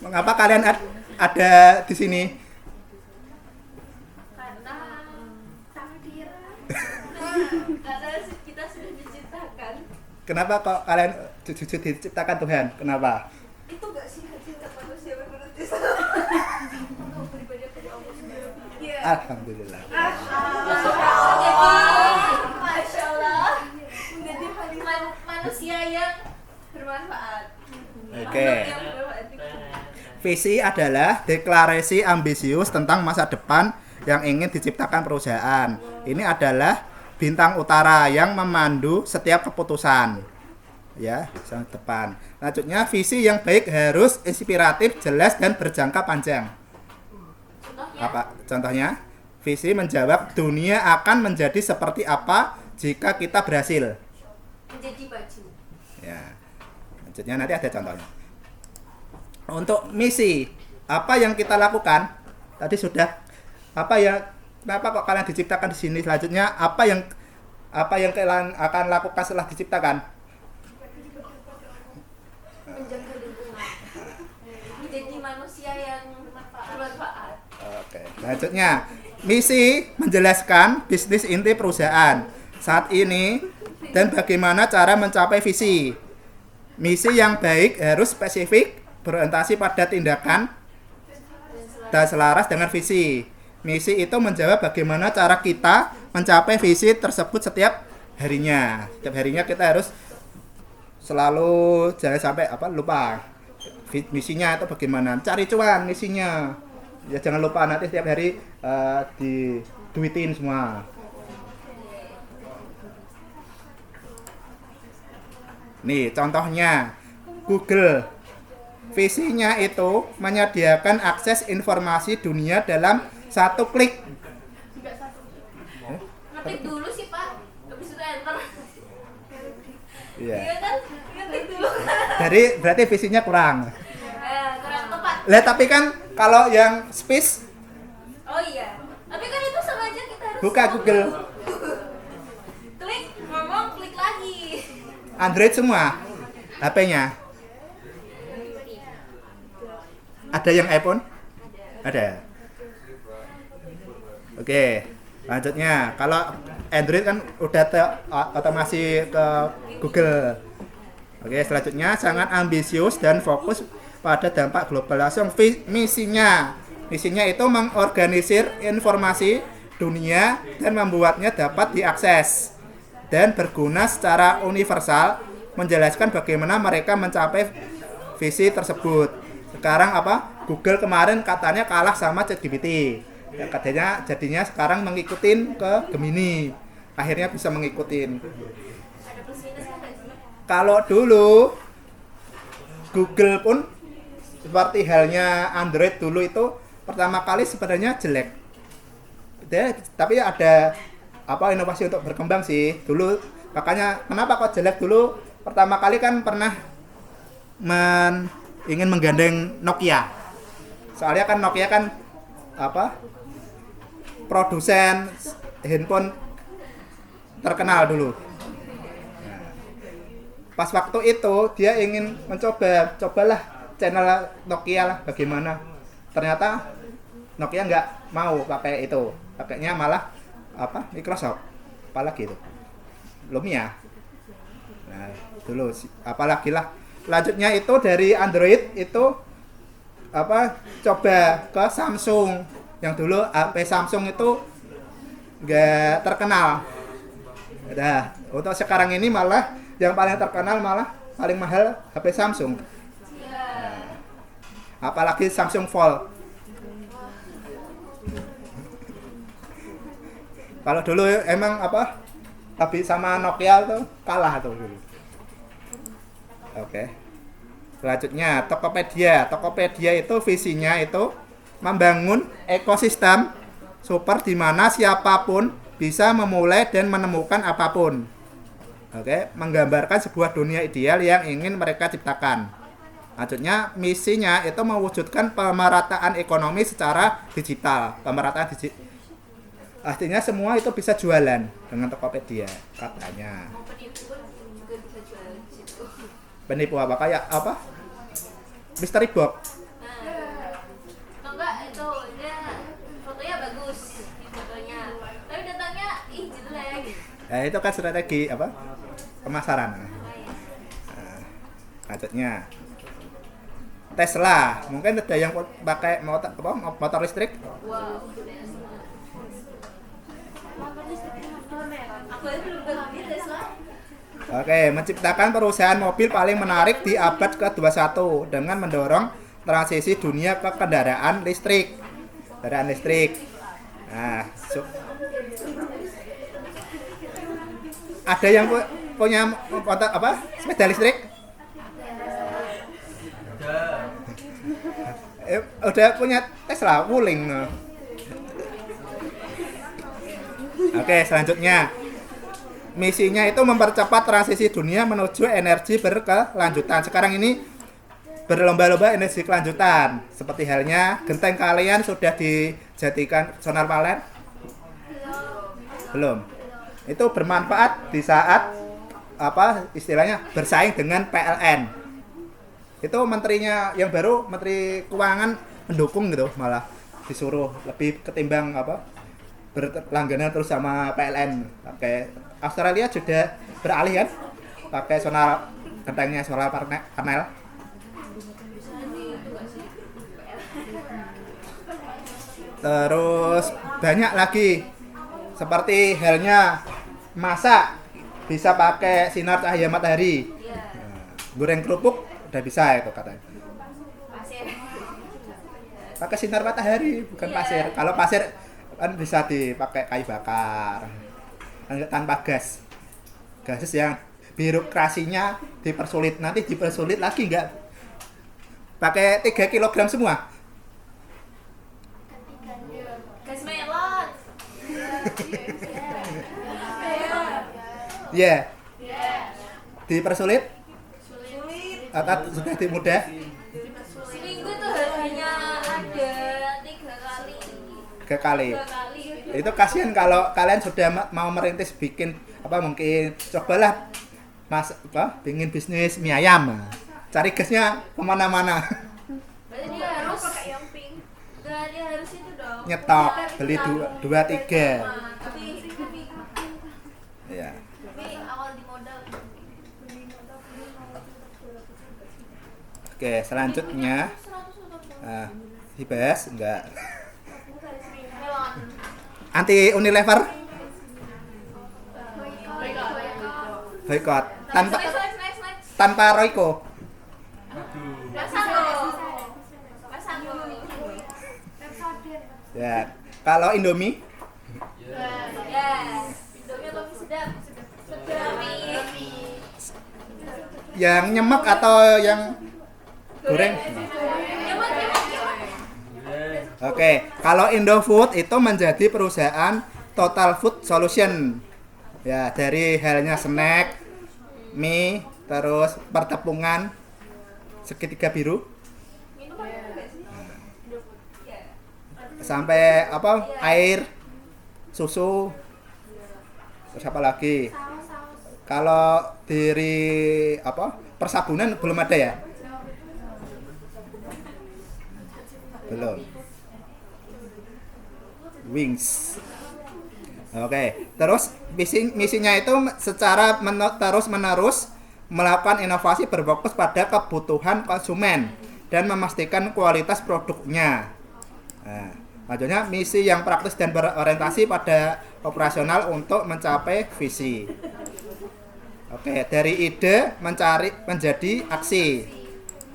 Mengapa kalian ada di sini? Karena takdir. Karena kita sudah diciptakan. Kenapa kok kalian diciptakan Tuhan? Kenapa? Itu gak sih hakikat manusia menurut Yesus? Untuk beribadah kepada Allah sendiri. Iya. Alhamdulillah. Masya Allah. Menjadi Manusia yang bermanfaat. Oke. Yang bermanfaat. Visi adalah deklarasi ambisius tentang masa depan yang ingin diciptakan perusahaan. Ini adalah bintang utara yang memandu setiap keputusan. Ya, masa depan. Selanjutnya, visi yang baik harus inspiratif, jelas dan berjangka panjang. Contohnya, Apa? Contohnya, visi menjawab dunia akan menjadi seperti apa jika kita berhasil. menjadi baju. Ya. Selanjutnya nanti ada contohnya. Untuk misi, apa yang kita lakukan? Tadi sudah apa ya? Kenapa kok kalian diciptakan di sini? Selanjutnya apa yang kalian akan lakukan setelah diciptakan? Menjaga lingkungan. Menjadi manusia yang bermanfaat. Oke. Selanjutnya, misi menjelaskan bisnis inti perusahaan saat ini dan bagaimana cara mencapai visi. Misi yang baik harus spesifik, berorientasi pada tindakan dan selaras dengan visi. Misi itu menjawab bagaimana cara kita mencapai visi tersebut setiap harinya. Setiap harinya kita harus selalu jangan sampai lupa misinya itu bagaimana. Cari cuan misinya. Ya jangan lupa nanti setiap hari diduitin semua. Nih contohnya Google. Visinya itu menyediakan akses informasi dunia dalam satu klik. Ngetik dulu sih Pak, habis itu enter. Iya. Iya kan? Ngetik dulu. Berarti visinya kurang. Kurang tepat. Lah tapi kan kalau yang space Oh iya. Tapi kan itu sengaja kita harus buka Google klik, ngomong, klik lagi. Android semua HP-nya. Ada yang iPhone? Ada. Oke, lanjutnya kalau Android kan udah otomasi ke Google. Oke, selanjutnya sangat ambisius dan fokus pada dampak global. Langsung misinya itu mengorganisir informasi dunia dan membuatnya dapat diakses dan berguna secara universal, menjelaskan bagaimana mereka mencapai visi tersebut. Sekarang Google kemarin katanya kalah sama ChatGPT. Ya, katanya jadinya sekarang mengikutin ke Gemini. Akhirnya bisa mengikutin. Ada plus minusnya nggak sih? Kalau dulu Google pun seperti halnya Android dulu itu pertama kali sebenarnya jelek. Tapi ada inovasi untuk berkembang sih dulu. Makanya kenapa kok jelek dulu? Pertama kali kan pernah ingin menggandeng Nokia. Soalnya kan Nokia kan produsen handphone terkenal dulu. Pas waktu itu dia ingin cobalah channel Nokia lah bagaimana. Ternyata Nokia nggak mau pakai itu, pakainya malah Microsoft, apalagi itu Lumia. Nah dulu apalagi lah. Lanjutnya itu dari Android itu coba ke Samsung. Yang dulu HP Samsung itu nggak terkenal. Nah untuk sekarang ini malah yang paling terkenal malah paling mahal HP Samsung. Nah, apalagi Samsung Fold. Kalau dulu emang tapi sama Nokia tuh kalah tuh dulu. Oke. Selanjutnya Tokopedia. Tokopedia itu visinya itu membangun ekosistem super di mana siapapun bisa memulai dan menemukan apapun. Oke, menggambarkan sebuah dunia ideal yang ingin mereka ciptakan. Selanjutnya misinya itu mewujudkan pemerataan ekonomi secara digital. Pemerataan digital. Artinya semua itu bisa jualan dengan Tokopedia katanya. Mau penipu pun juga bisa jual di situ. Penipu apa kayak mystery box. Nah, atau enggak itu dia fotonya bagus di fotonya, tapi datangnya jelek. Nah, itu kan strategi pemasaran. Nah, lanjutnya Tesla, mungkin ada yang pakai motor listrik. Wow. Aku aja belum beli Tesla. Oke, menciptakan perusahaan mobil paling menarik di abad ke-21 dengan mendorong transisi dunia ke kendaraan listrik. Nah, ada yang punya sepeda listrik? Udah punya Tesla, Wuling. Oke, selanjutnya misinya itu mempercepat transisi dunia menuju energi berkelanjutan. Sekarang ini berlomba-lomba energi kelanjutan. Seperti halnya genteng kalian sudah dijadikan solar panel? Belum. Itu bermanfaat di saat istilahnya bersaing dengan PLN. Itu menterinya yang baru, Menteri Keuangan mendukung gitu, malah disuruh lebih ketimbang berlangganan terus sama PLN. Pakai Australia sudah beralih kan pakai solar gentengnya solar panel. Terus banyak lagi seperti halnya masak bisa pakai sinar cahaya matahari. Goreng kerupuk udah bisa itu katanya. Pasir. Pakai sinar matahari bukan pasir. Kalau pasir kan bisa dipakai kayu bakar tanpa gas yang birokrasinya dipersulit, nanti dipersulit lagi nggak pakai 3 kg semua. Gas melon. Ya dipersulit Sulit. atau sudah dimudah. Seminggu tuh harganya ada 3 kali. 2 kali. Itu kasihan kalau kalian sudah mau merintis bikin mungkin cobalah bikin bisnis mie ayam, cari gasnya kemana-mana. Berarti dia harus pakai yang pink. Enggak, dia harus itu dong. Nyetok beli 2-3 Tapi ya. awal di modal. Oke, selanjutnya dibahas enggak Melon. anti Unilever boykot tanpa Royco. Ya, kalau Indomie yang nyemek atau yang goreng? Oke, kalau Indofood itu menjadi perusahaan Total Food Solution. Ya, dari halnya snack, mie, terus pertepungan, segitiga biru, sampai air, susu, terus apa lagi? Kalau dari apa persabunan belum ada ya? Belum. Wings. Oke, terus misinya itu secara terus-menerus melakukan inovasi berfokus pada kebutuhan konsumen dan memastikan kualitas produknya. Nah, maksudnya misi yang praktis dan berorientasi pada operasional untuk mencapai visi. Oke, dari ide menjadi aksi.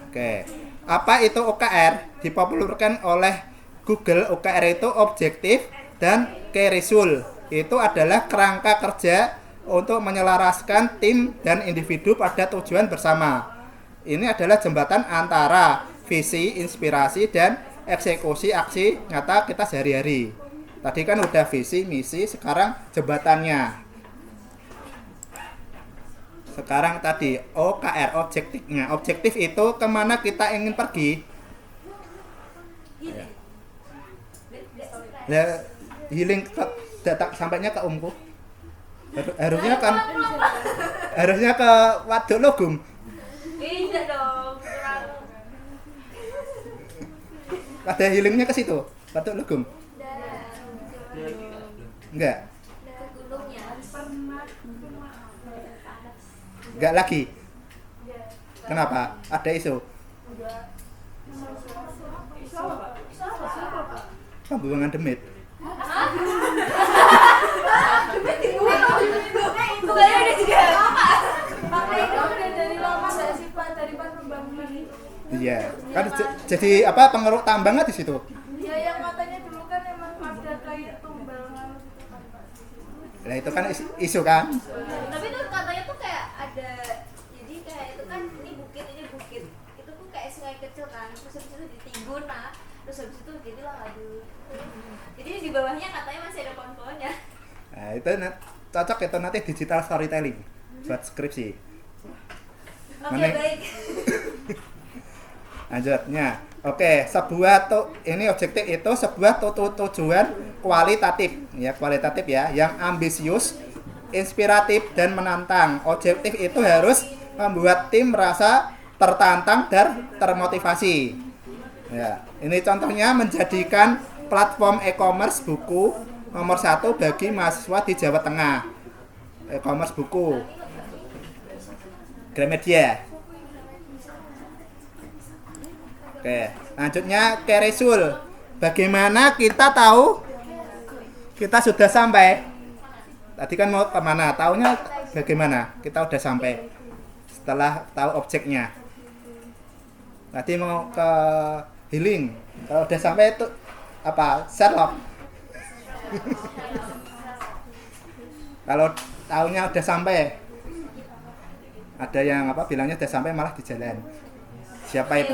Oke, apa itu OKR? Dipopulerkan oleh Google. OKR itu objektif dan key result. Itu adalah kerangka kerja untuk menyelaraskan tim dan individu pada tujuan bersama. Ini adalah jembatan antara visi, inspirasi, dan eksekusi aksi nyata kita sehari-hari. Tadi kan udah visi, misi, sekarang jembatannya. Sekarang tadi OKR, objektifnya. Objektif itu kemana kita ingin pergi. Ya, healing datang sampainya ke omku. Harusnya ke Waduk Logum. Tidak dong, kurang. Ada healingnya ke situ, Waduk Logum. Enggak. Ke gunungnya. Enggak lagi. Kenapa? Ada isu. Pembuangan demit. Itu ada juga. Makanya itu udah dari lama nggak sih Pak, dari Pak pembangunan itu. Iya, kan jadi apa pengeruk tambangnya di situ. Ya yang katanya dulu kan emang ada kayak tumbangan gitu kan Pak. Nah itu kan isu kan. Tapi tuh katanya tuh kayak ada, jadi kayak itu kan ini bukit, itu tuh kayak sungai kecil kan, terus habis itu ditimbun, nah terus habis itu jadilah aduh. Jadi di bawahnya katanya masih ada pohon-pohonnya. Nah itu cocok itu nanti digital storytelling buat skripsi. Oke, Mana- baik. Lanjutnya, oke, ini objektif itu sebuah tujuan kualitatif ya, yang ambisius, inspiratif dan menantang. Objektif itu harus membuat tim merasa tertantang dan termotivasi. Ya, ini contohnya menjadikan platform e-commerce buku nomor 1 bagi mahasiswa di Jawa Tengah. E-commerce buku Gramedia. Oke, lanjutnya key result. Bagaimana kita tahu kita sudah sampai? Tadi kan mau kemana? Taunya bagaimana? Kita udah sampai setelah tahu objeknya. Tadi mau ke healing. Kalau udah sampai itu apa? Sherlock. Kalau taunya udah sampai, ada yang apa bilangnya udah sampai malah di jalan. Siapa itu?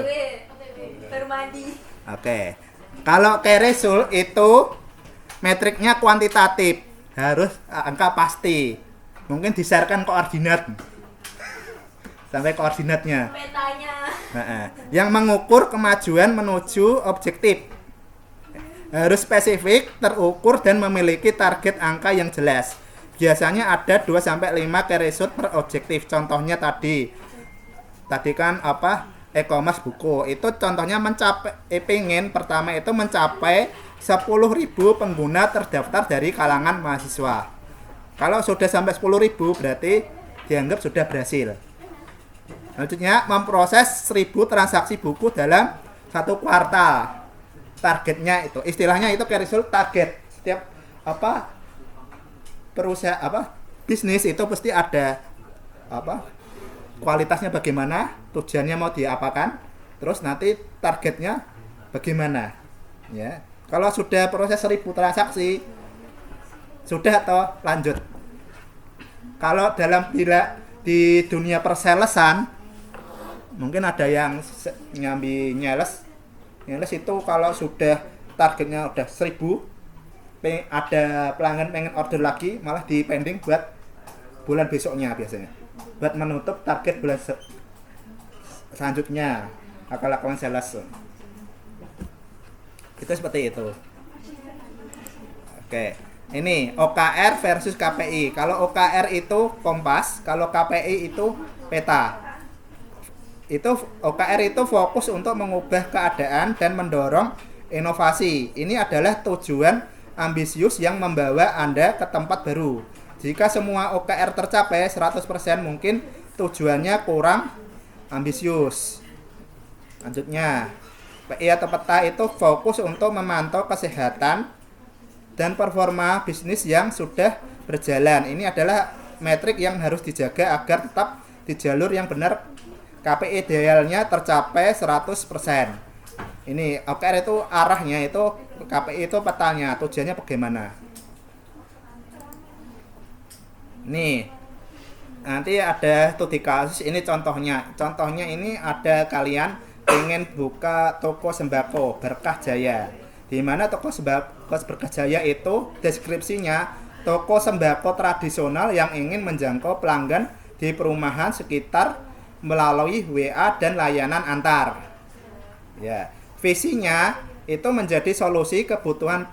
Baru mandi. Oke. Kalau key result itu metriknya kuantitatif, harus angka pasti. Mungkin di-share-kan koordinat. Sampai koordinatnya. Petanya. Yang mengukur kemajuan menuju objektif. Harus spesifik, terukur dan memiliki target angka yang jelas. Biasanya ada 2 sampai 5 key result per objektif. Contohnya tadi kan apa? E-commerce buku itu contohnya pertama itu mencapai 10.000 pengguna terdaftar dari kalangan mahasiswa. Kalau sudah sampai 10.000 berarti dianggap sudah berhasil. Selanjutnya memproses 1.000 transaksi buku dalam 1 kuartal. Targetnya itu istilahnya itu key result target. Setiap apa perusahaan bisnis itu pasti ada kualitasnya bagaimana, tujuannya mau diapakan, terus nanti targetnya bagaimana, ya. Kalau sudah proses 1.000 transaksi, sudah atau lanjut. Kalau bila di dunia persalesan, mungkin ada yang nyambi nyales itu kalau sudah targetnya udah 1.000, ada pelanggan pengen order lagi, malah di pending buat bulan besoknya biasanya. Buat menutup target bulan selanjutnya akan lakukan sales. Itu seperti itu. Oke, Ini OKR versus KPI. Kalau OKR itu kompas, kalau KPI itu peta. Itu OKR itu fokus untuk mengubah keadaan dan mendorong inovasi. Ini adalah tujuan ambisius yang membawa Anda ke tempat baru. Jika semua OKR tercapai 100%, mungkin tujuannya kurang ambisius. Lanjutnya, PI atau peta itu fokus untuk memantau kesehatan dan performa bisnis yang sudah berjalan. Ini adalah metrik yang harus dijaga agar tetap di jalur yang benar. KPI idealnya tercapai 100%. Ini OKR itu arahnya, itu KPI itu petanya, tujuannya bagaimana. Nih, nanti ada studi kasus, ini contohnya. Contohnya ini ada kalian ingin buka toko sembako Berkah Jaya. Di mana toko sembako Berkah Jaya itu deskripsinya toko sembako tradisional yang ingin menjangkau pelanggan di perumahan sekitar melalui WA dan layanan antar. Ya, visinya itu menjadi solusi kebutuhan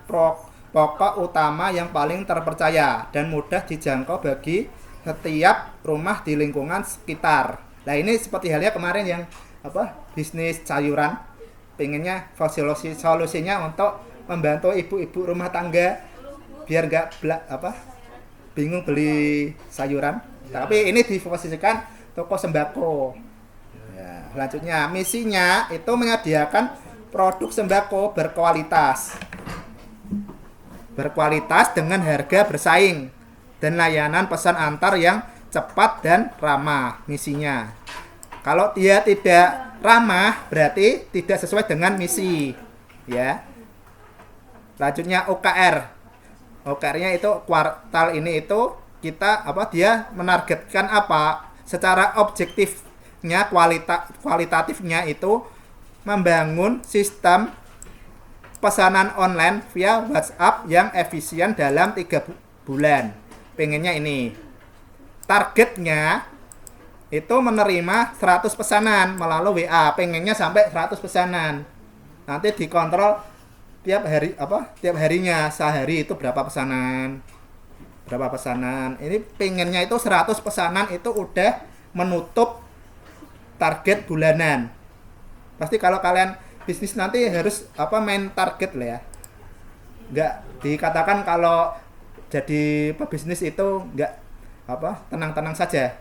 pokok utama yang paling terpercaya dan mudah dijangkau bagi setiap rumah di lingkungan sekitar. Nah, ini seperti halnya kemarin yang bisnis sayuran, pengennya solusinya untuk membantu ibu-ibu rumah tangga biar nggak bingung beli sayuran. Tapi ini diposisikan toko sembako. Ya, selanjutnya misinya itu menyediakan produk sembako berkualitas dengan harga bersaing dan layanan pesan antar yang cepat dan ramah. Misinya, kalau dia tidak ramah berarti tidak sesuai dengan misi, ya. Selanjutnya OKR-nya itu kuartal ini itu kita dia menargetkan apa secara objektifnya, kualitatifnya itu membangun sistem pesanan online via WhatsApp yang efisien dalam 3 bulan. Pengennya ini. Targetnya itu menerima 100 pesanan melalui WA. Pengennya sampai 100 pesanan. Nanti dikontrol tiap harinya, sehari itu berapa pesanan. Ini pengennya itu 100 pesanan itu udah menutup target bulanan. Pasti kalau kalian bisnis nanti harus main target lah ya. Nggak dikatakan kalau jadi pebisnis itu nggak tenang-tenang saja.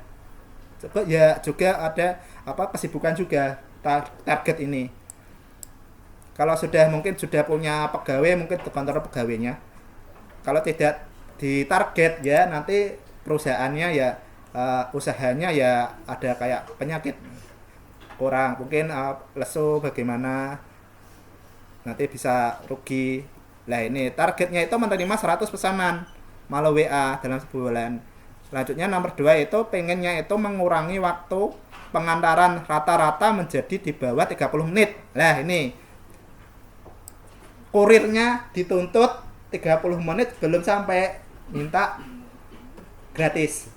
Juga ada kesibukan juga target ini. Kalau mungkin sudah punya pegawai, mungkin kantor pegawainya. Kalau tidak ditarget ya nanti perusahaannya ya usahanya ya ada kayak penyakit kurang, mungkin lesu bagaimana, nanti bisa rugi. Nah, ini targetnya itu menerima 100 pesanan melalui WA dalam sebulan. Selanjutnya nomor 2 itu pengennya itu mengurangi waktu pengantaran rata-rata menjadi di bawah 30 menit. Nah, ini kurirnya dituntut 30 menit belum sampai minta gratis.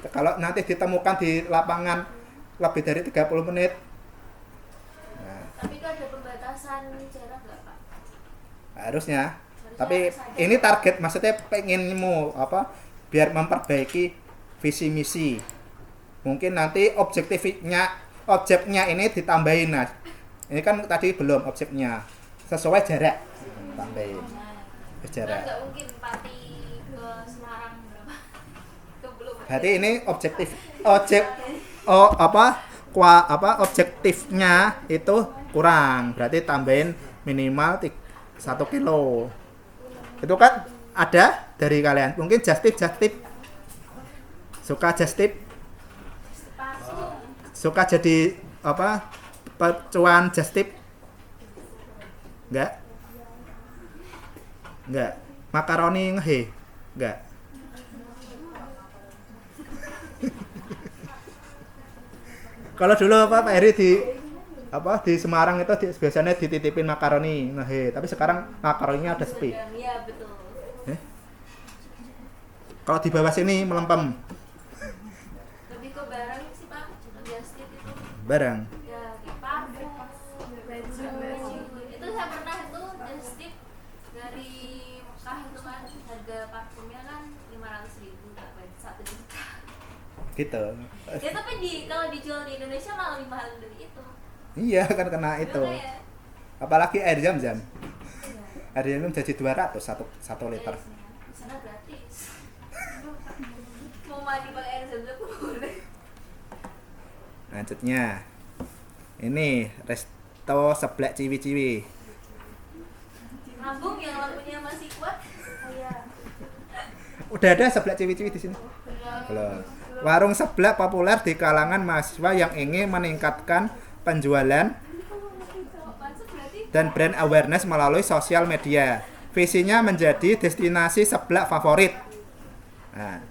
Kalau nanti ditemukan di lapangan lebih dari 30 menit. Nah, tapi itu ada pembatasan jarak nggak, Pak? Harusnya. Tapi ini target, maksudnya pengenmu biar memperbaiki visi misi. Mungkin nanti objeknya ini ditambahin. Nah, ini kan tadi belum objeknya. Sesuai jarak. Tambahin. Jarak. Nggak mungkin Pati ke Semarang berapa? Berarti ini objektifnya itu kurang. Berarti tambahin minimal 1 kilo. Itu kan ada dari kalian. Mungkin just tip. Suka just tip. Suka jadi pecuan just tip. Enggak. Makaroni ngehe. Enggak. Kalau dulu Pak Heri di Semarang itu biasanya dititipin makaroni. Nah, tapi sekarang makaroninya ada sepi. Iya, betul. Kalau di bawah sini melempem. Lebih ke barang sih, Pak. Just tip itu. Barang. Ya, kayak parfum. Itu saya pernah itu just tip dari gitu. Ya tapi kalau dijual di Indonesia malah lebih mahal dari itu. Iya kan kena itu. Gimana ya? Apalagi air zam-zam. Iya. Air zam-zam jadi 200 satu liter. Di sana gratis. Mau mandi pakai air zam-zam boleh. Lanjutnya ini resto seblak ciwi-ciwi. Lambung yang lampunya masih kuat. Iya. Udah ada seblak ciwi-ciwi di sini? Belum. Warung seblak populer di kalangan mahasiswa yang ingin meningkatkan penjualan dan brand awareness melalui sosial media. Visinya menjadi destinasi seblak favorit. Nah,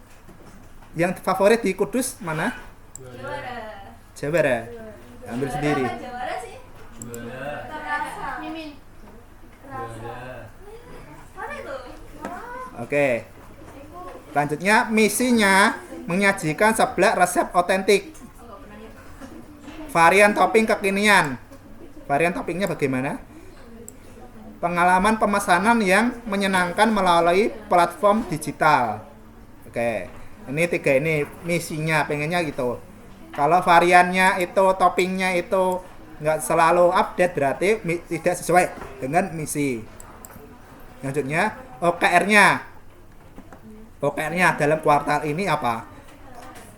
yang favorit di Kudus mana? Jawara. Jawara. Ambil sendiri. Apa Jawara sih? Terasa. Mimin. Mana itu? Oke. Selanjutnya misinya menyajikan seblak resep otentik. Enggak pernah lihat. Varian topping kekinian. Varian toppingnya bagaimana? Pengalaman pemesanan yang menyenangkan melalui platform digital. Oke, ini 3 ini misinya, pengennya gitu. Kalau variannya itu, toppingnya itu nggak selalu update, berarti tidak sesuai dengan misi. Selanjutnya OKR-nya. OKR-nya dalam kuartal ini apa?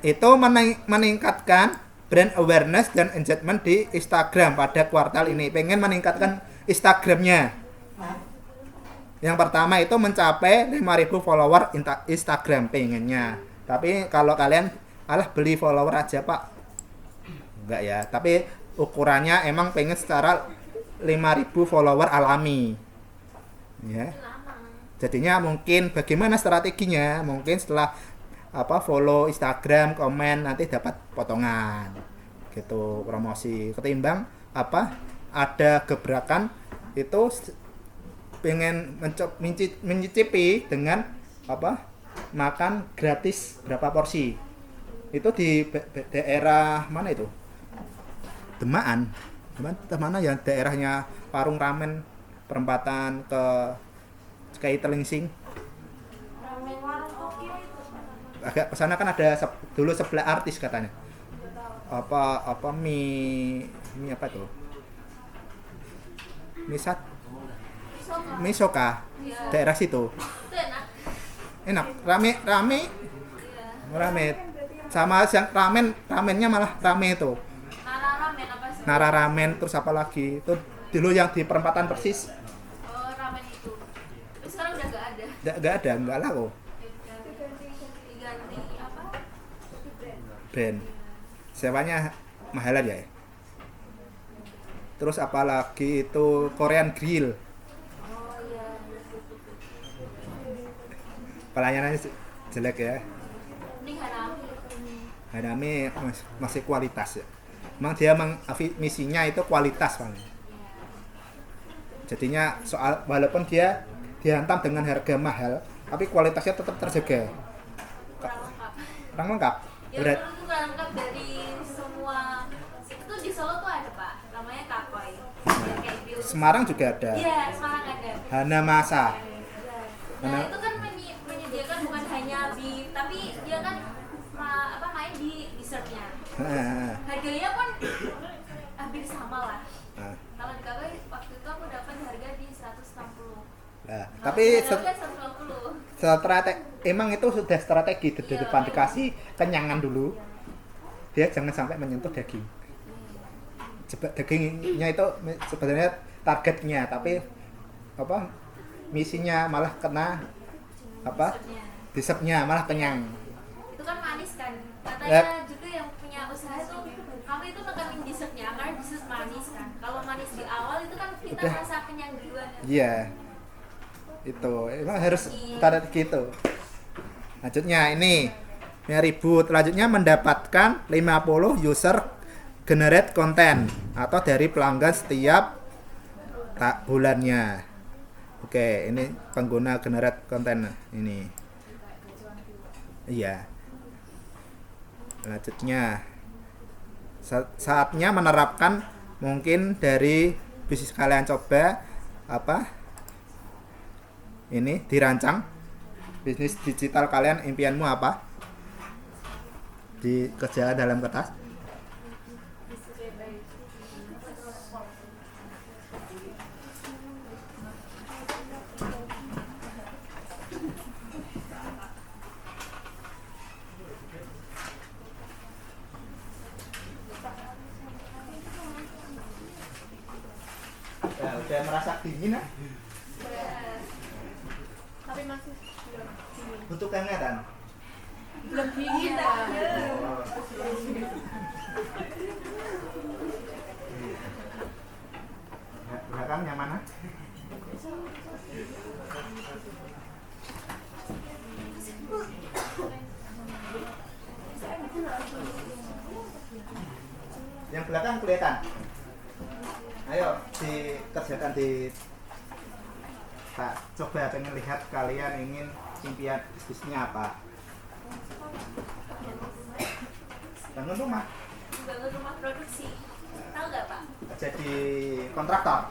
Itu meningkatkan brand awareness dan engagement di Instagram pada kuartal ini. Pengen meningkatkan Instagramnya. Yang pertama itu mencapai 5.000 follower Instagram pengennya. Tapi kalau kalian beli follower aja pak, enggak ya. Tapi ukurannya emang pengen secara 5.000 follower alami. Ya. Jadinya mungkin bagaimana strateginya? Mungkin setelah follow Instagram, komen, nanti dapat potongan. Gitu promosi. Ketimbang ada gebrakan itu pengen mencicipi dengan makan gratis berapa porsi. Itu di daerah mana itu? Demaan mana ya daerahnya warung ramen perempatan ke Telingsing. Ramen warung Tokyo itu. Agak kesana kan ada dulu sebelah artis katanya. Mie apa tuh? Misoka. Iya. Daerah situ. Itu enak. Enak, rame. Iya. Rame. Sama yang ramennya malah rame itu. Nara ramen apa sih? Nara ramen terus apa lagi? Itu dulu yang di perempatan Persis. Oh, ramen itu. Tapi sekarang udah enggak ada. Enggak laku. Diganti apa? Brand. Sewanya mahalan ya. Terus apalagi itu Korean Grill. Oh iya. Pelayanannya jelek ya. Ini Hanami. Hanami masih kualitas ya. Emang dia misinya itu kualitas paling. Jadinya soal walaupun dia dihantam dengan harga mahal, tapi kualitasnya tetap terjaga. Kurang lengkap. Ya Berat. itu kurang lengkap dari semua. Itu di Solo tuh ada pak, namanya Kakoy. Ya, kayak gitu. Semarang juga ada. Iya, Semarang ada. Hanamasa. Nah itu kan menyediakan bukan hanya beef, tapi dia kan main di dessertnya. Harganya pun hampir sama lah. Kalau di Kakoy waktu itu aku dapat harga di 160. Nah, tapi harga 120. emang itu sudah strategi di Iya, depan iya. dikasih kenyangan dulu. Dia jangan sampai menyentuh daging. Dagingnya itu sebenarnya targetnya, tapi misinya malah kena Dessertnya. dessertnya malah kenyang. Itu kan manis kan, katanya Yep. juga yang punya usaha tuh kamu itu nekenin dessertnya karena dessert manis kan. Kalau manis di awal itu kan kita Udah. rasa kenyang duluan kan? Iya. Itu emang harus target gitu. Lanjutnya ini ribut. Selanjutnya mendapatkan 50 user generate konten atau dari pelanggan setiap bulannya. Oke, ini pengguna generate konten ini. Iya. Selanjutnya saatnya menerapkan mungkin dari bisnis kalian coba ini dirancang bisnis digital kalian, impianmu apa? di kerja dalam kertas. Ya, udah merasa dingin ya? Tapi masih belum dingin. Butuh kehangatan. Belum dingin dah. Belakang yang mana? Yang belakang kelihatan. Ayo dikerjakan di tak coba pengen lihat kalian ingin impian bisnisnya apa. Bangun rumah, Bangun rumah produksi. Tahu nggak Pak? jadi kontraktor.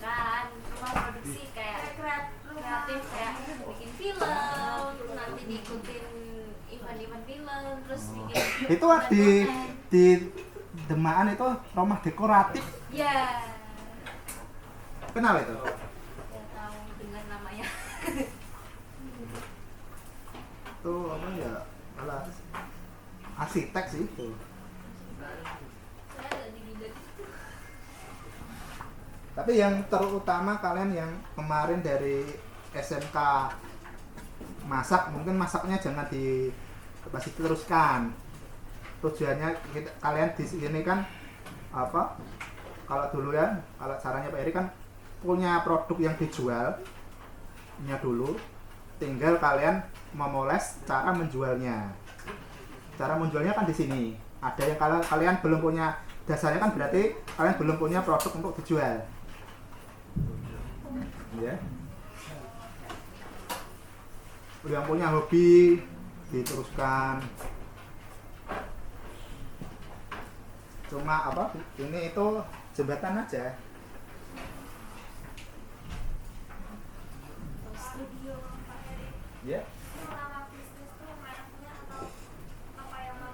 Kan rumah produksi kayak kreatif kayak bikin film, nanti diikutin event-event film, terus bikin Itu di Demaan itu rumah dekoratif. ya Kenal itu? ya tahu dengan namanya. Itu apa ya? Malah arsitek sih itu. Saya ada di bidang itu. Tapi yang terutama kalian yang kemarin dari SMK masak, mungkin masaknya jangan masih teruskan. Tujuannya kalian di sini kan apa? Kalau dulu ya, kalau caranya Pak Eri kan punya produk yang dijualnya dulu, tinggal kalian memoles cara menjualnya. Cara menjualnya kan di sini. Ada yang kalian belum punya dasarnya kan berarti kalian belum punya produk untuk dijual. Ya. Yang punya hobi diteruskan. Cuma apa? Ini itu jembatan aja. Studio Pak Heri. Ya. Nama bisnis tuh mereknya atau apa yang mau?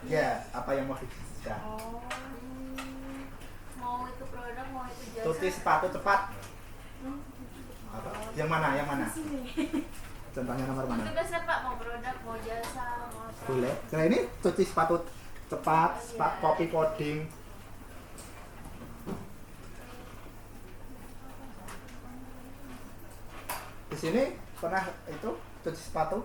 Ya, apa yang mau dibisniskan? Mau itu produk, mau itu jasa. Tuti sepatu cepat. Apa? Yang mana? Yang mana? Contohnya nomor mana? Bebas ya Pak, mau produk, mau jasa, mau apa. Boleh. Nah ini cuci sepatu cepat, kopi coding. Di sini pernah itu cuci sepatu?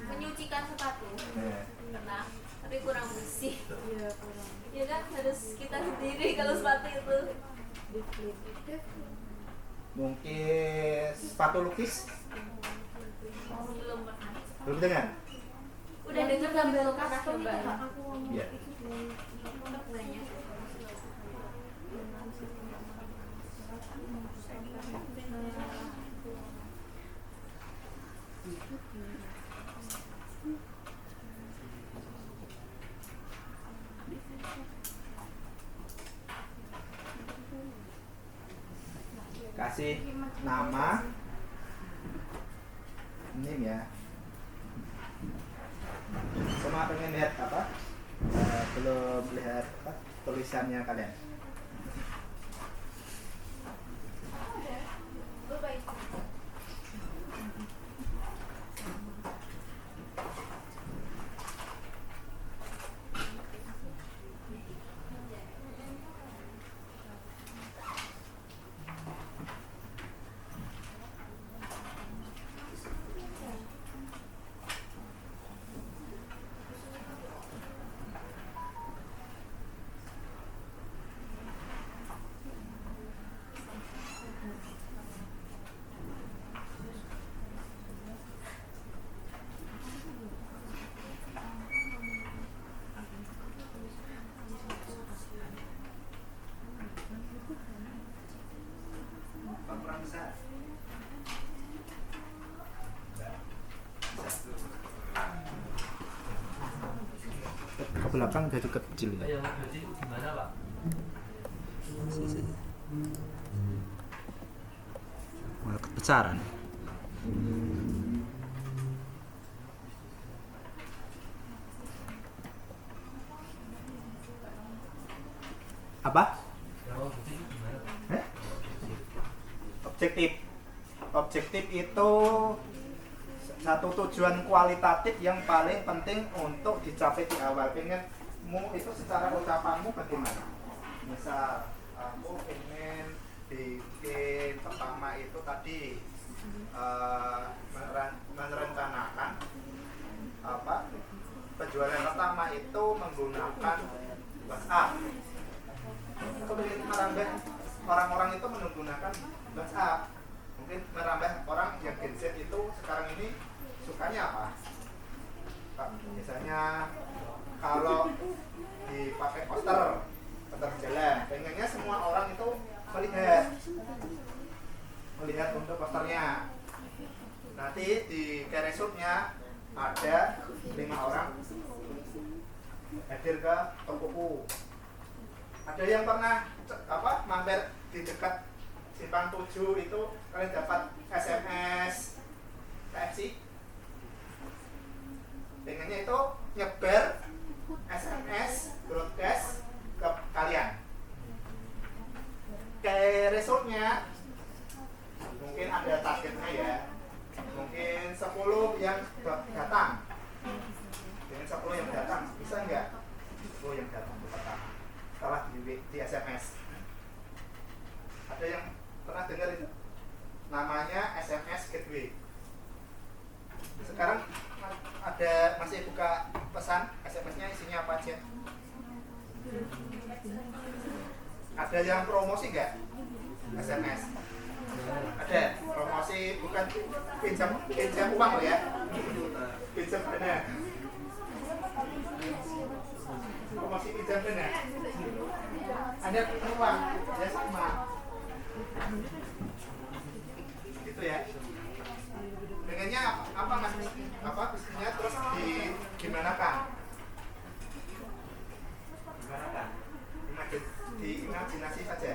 Menyucikan sepatu. Nah. Pernah, tapi kurang bersih. Iya, kurang. Ya kan harus kita sendiri kalau sepatu itu. Mungkin sepatu lukis? Belum pernah. Belum dengar? Udah denger tapi belum pernah coba. Iya. Banyak. Kasih nama nim ya. Cuma pengen lihat apa? Belum lihat apa? Tulisannya kalian. Kurang besar. Ke belakang jadi kecil ya. Yang jadi gimana Pak? Malah kebesaran. Hah? Objektif itu satu tujuan kualitatif yang paling penting untuk dicapai di awal. Pengenmu itu secara ucapanmu bagaimana? Misal aku ingin bikin pertama itu tadi merencanakan apa penjualan pertama itu menggunakan WhatsApp. Aku ingin merambah orang-orang itu menggunakan WhatsApp. Mungkin merambah orang yang Gen Z itu sekarang ini sukanya apa? Misalnya kalau dipakai poster jalan, pengennya semua orang itu melihat untuk posternya. Nanti di keresutnya ada 5 orang hadir ke tokoku. Ada yang pernah mampir di dekat Simpang 7 itu kalian dapat SMS KFC? Pengennya itu nyebar SMS broadcast ke kalian. Kayak resultnya mungkin ada targetnya ya, mungkin 10 yang datang. Dengan 10 yang datang bisa nggak? 10 yang datang itu pertama setelah di SMS. Ada yang pernah dengar itu? Namanya SMS Gateway. Sekarang ada masih buka pesan, SMS-nya isinya apa aja? Ada yang promosi nggak? SMS? Ada promosi, bukan pinjam uang loh ya? Pinjam dana. Promosi pinjam dana. Ada uang, ya sama. Gitu ya. Pengennya apa mas? Apa bisnisnya terus gimana kan? Diimajinasi saja.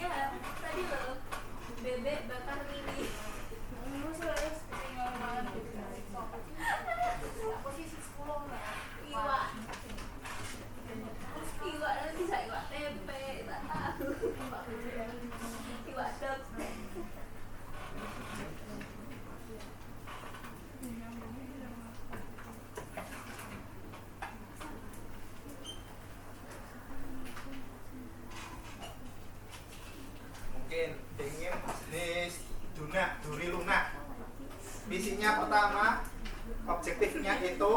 Ya, tadi loh bebek bakar mini. Iwak nanti bisa iwak tempe, iwak tahu, iwak dok. Mungkin ingin bisnis duri lunak. Visinya pertama, objektifnya itu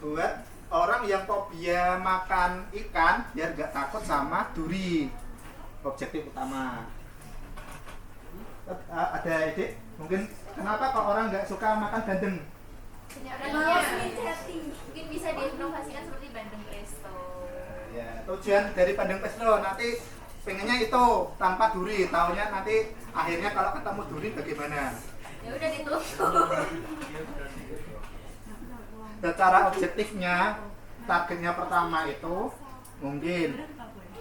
buat orang yang fobia makan ikan biar gak takut sama duri. Objektif utama. Ada ide? Mungkin kenapa kalau orang gak suka makan bandeng? Mungkin bisa diinovasikan seperti bandeng presto. Ya, tujuan dari bandeng presto nanti pengennya itu tanpa duri, taunya nanti akhirnya kalau ketemu duri bagaimana? Ya udah ditutup. Secara objektifnya, targetnya pertama itu mungkin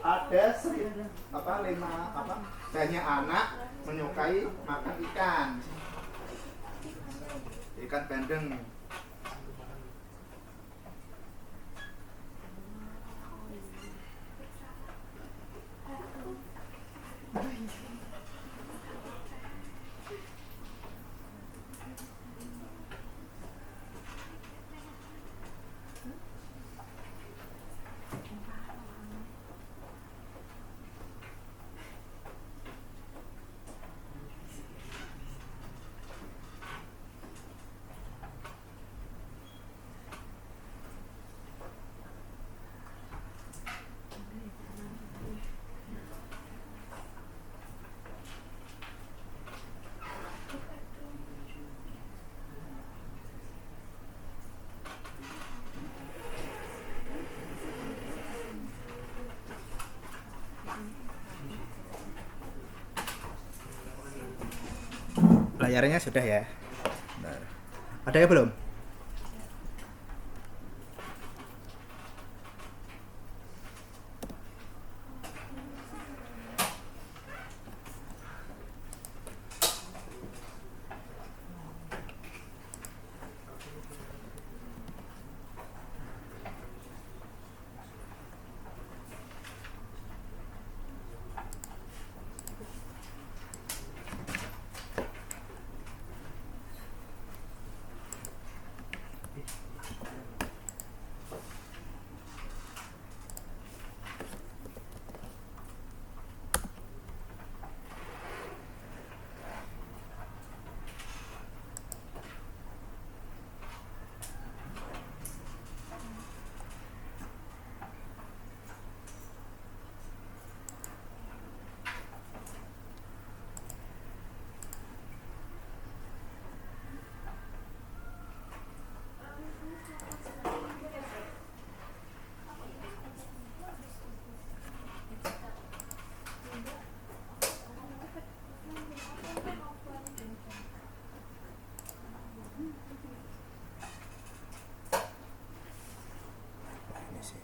ada banyak anak menyukai makan ikan bandeng. Layarnya sudah ya. Bentar. Ada yang belum? Ini sih.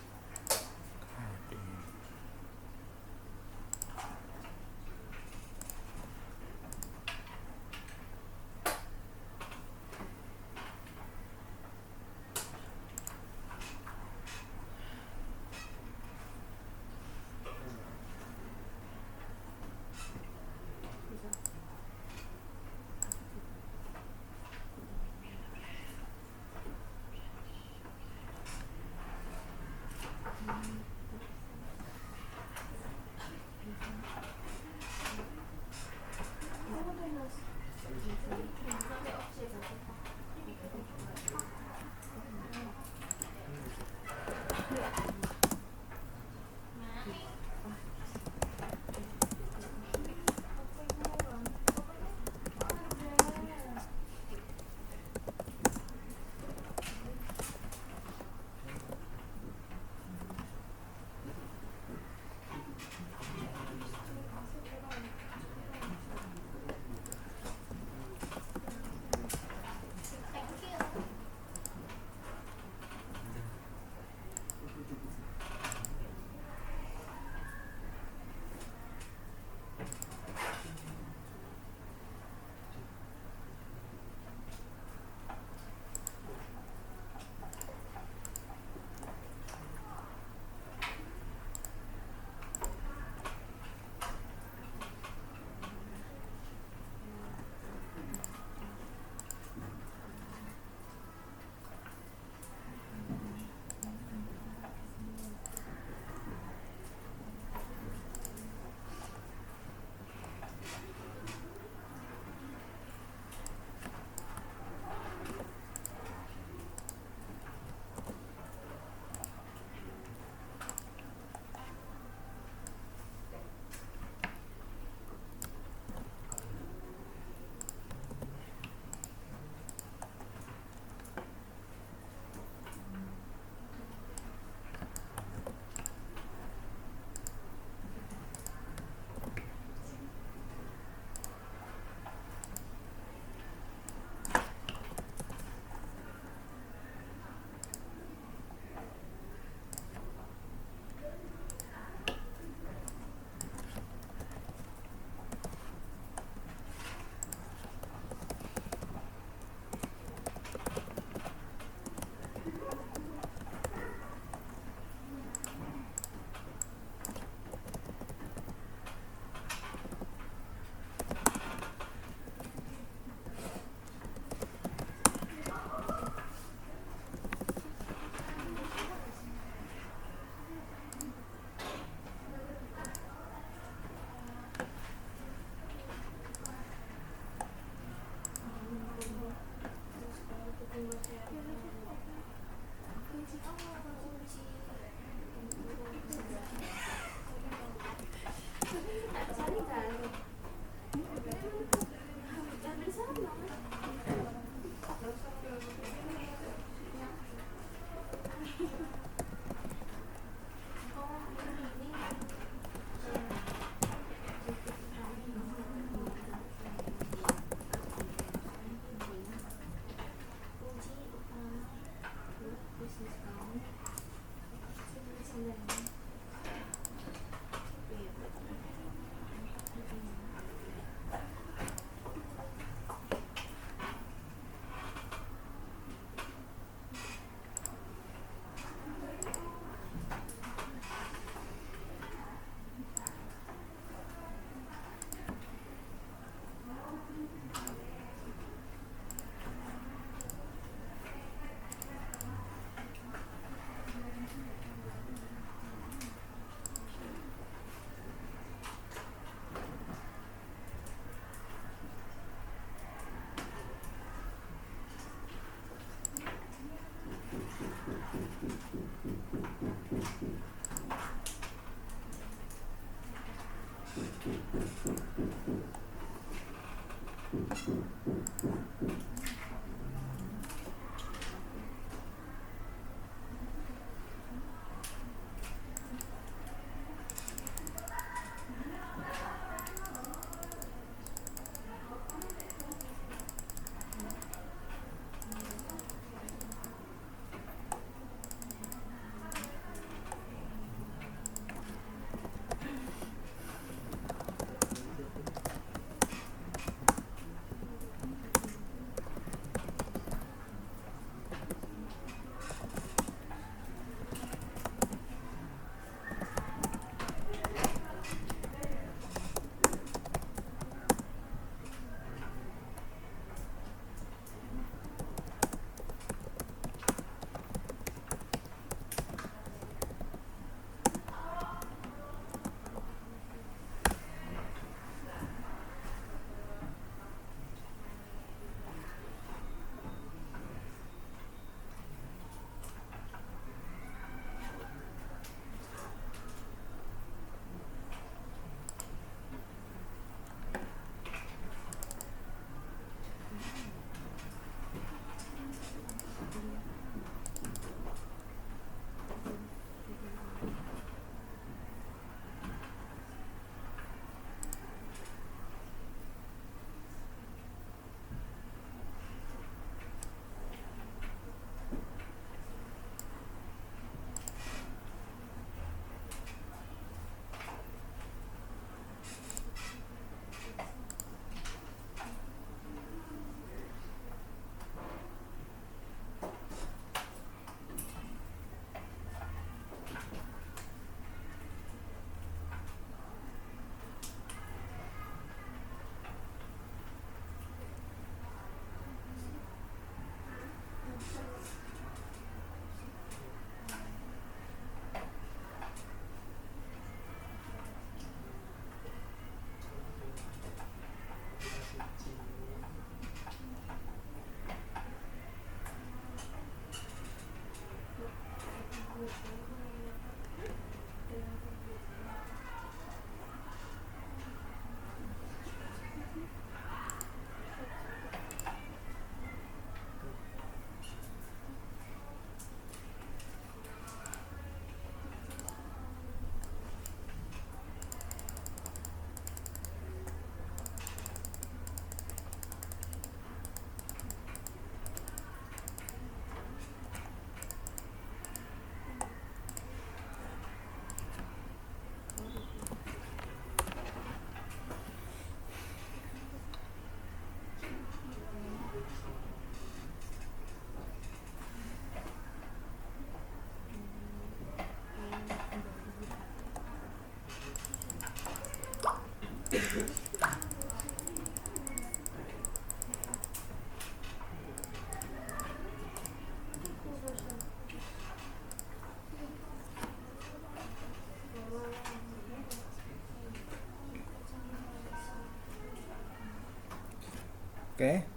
Oke,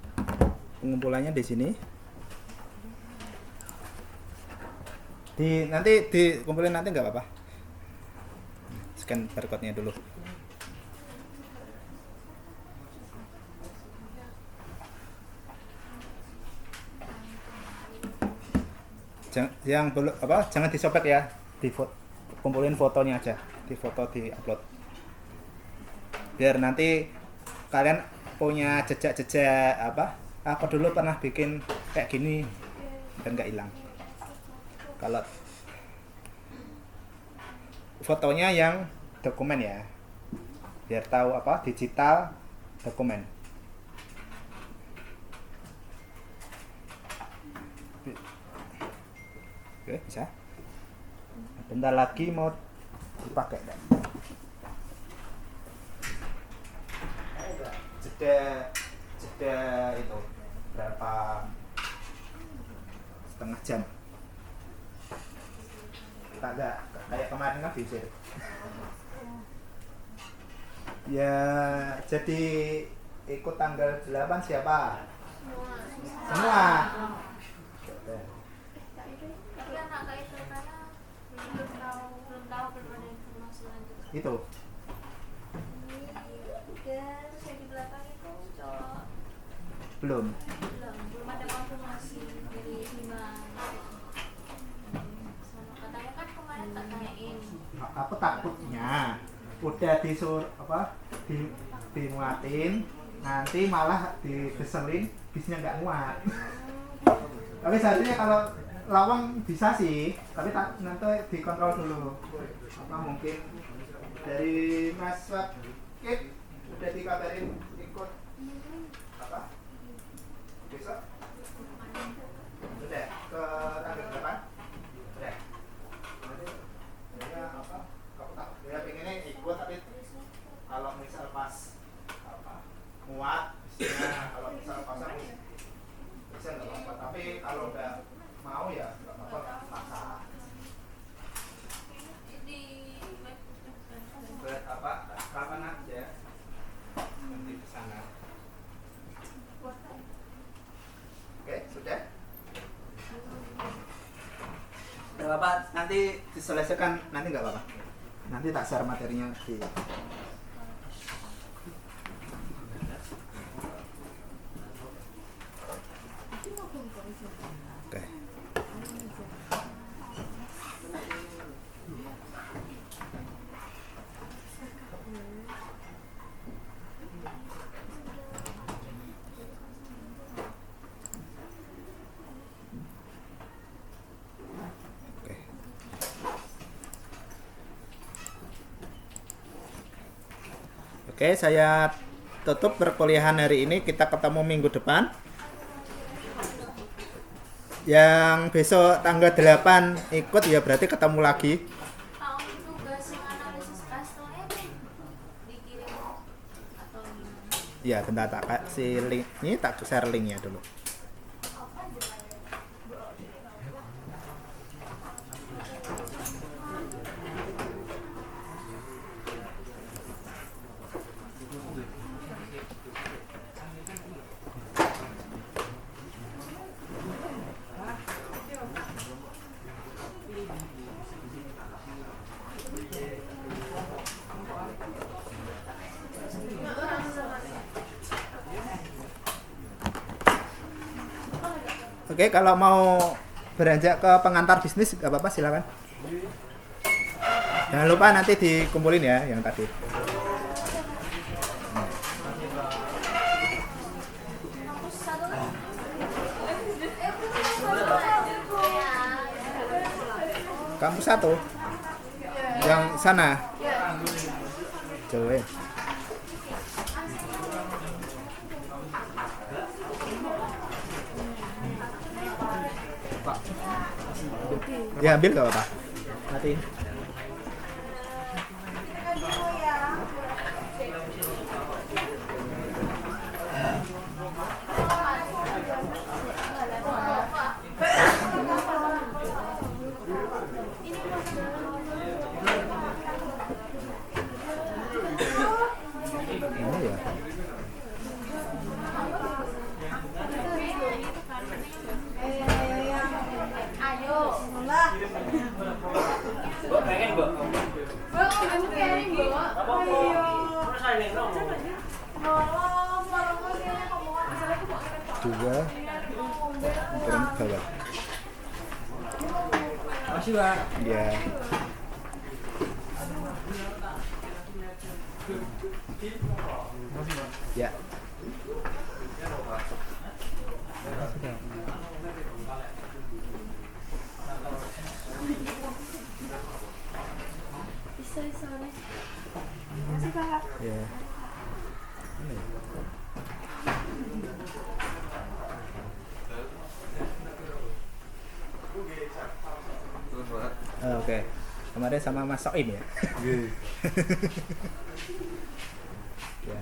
pengumpulannya di sini. Nanti dikumpulin nanti nggak apa-apa. Scan barcode-nya dulu. Yang belum apa, jangan disobek ya, kumpulin fotonya aja, di foto di upload biar nanti kalian punya jejak apa, aku dulu pernah bikin kayak gini dan nggak hilang. Kalau fotonya yang dokumen ya, biar tahu apa digital dokumen. Oke, bisa. Bentar lagi mau dipakai dan jeda itu berapa, setengah jam. Kita agak kayak kemarin kan bisa. Ya, jadi ikut tanggal 8 siapa? Semua. Tapi anak kayak itu karena belum ada informasi lanjut. Itu. Dan terus yang di belakang itu cowok Belum. belum ada konfirmasi dari Bima. Sama katanya kan kemarin tak tanyain. Aku takutnya udah dimuatin, nanti malah dideselin bisnya nggak muat. Tapi seharusnya kalau lawang bisa sih, tapi nanti dikontrol dulu. Apa mungkin dari Mas Wakit udah dikabarin ikut apa besok? Udah ke tanggal 8? Udah. Ya apa? Kamu tak ya pengennya ikut, tapi kalau misal pas apa muat bisnya, kalau misal pasang bisa nggak apa-apa, tapi kalau udah mau ya nggak apa-apa paksa. Buat apa? Kapan aja nanti ke sana. Oke, sudah? Nggak apa-apa, nanti diselesaikan, nanti nggak apa-apa. Nanti tak share materinya di. Oke. Oke, saya tutup perkuliahan hari ini. Kita ketemu minggu depan. Yang besok tanggal 8 ikut ya berarti ketemu lagi. Tahun tugas yang analisis pastelnya dikirim atau gimana? Ya, bentar tak kasih link. Ini tak share linknya dulu. Oke, kalau mau beranjak ke pengantar bisnis gak apa-apa, silakan. Jangan lupa nanti dikumpulin ya yang tadi. Kampus 1 yang sana. Coba. Ya ambil gak apa-apa. Matiin. Oh ya. 2 ukuran bawah. Makasih, Pak. Ya. Ya. Bisa soalnya. Makasih Pak. Ya. Oke. Kemarin sama Mas Soim ya. Nggih. Ya.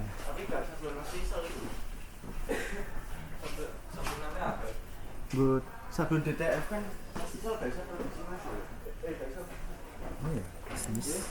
Buat sabun DTF kan Oh ya, bisnis.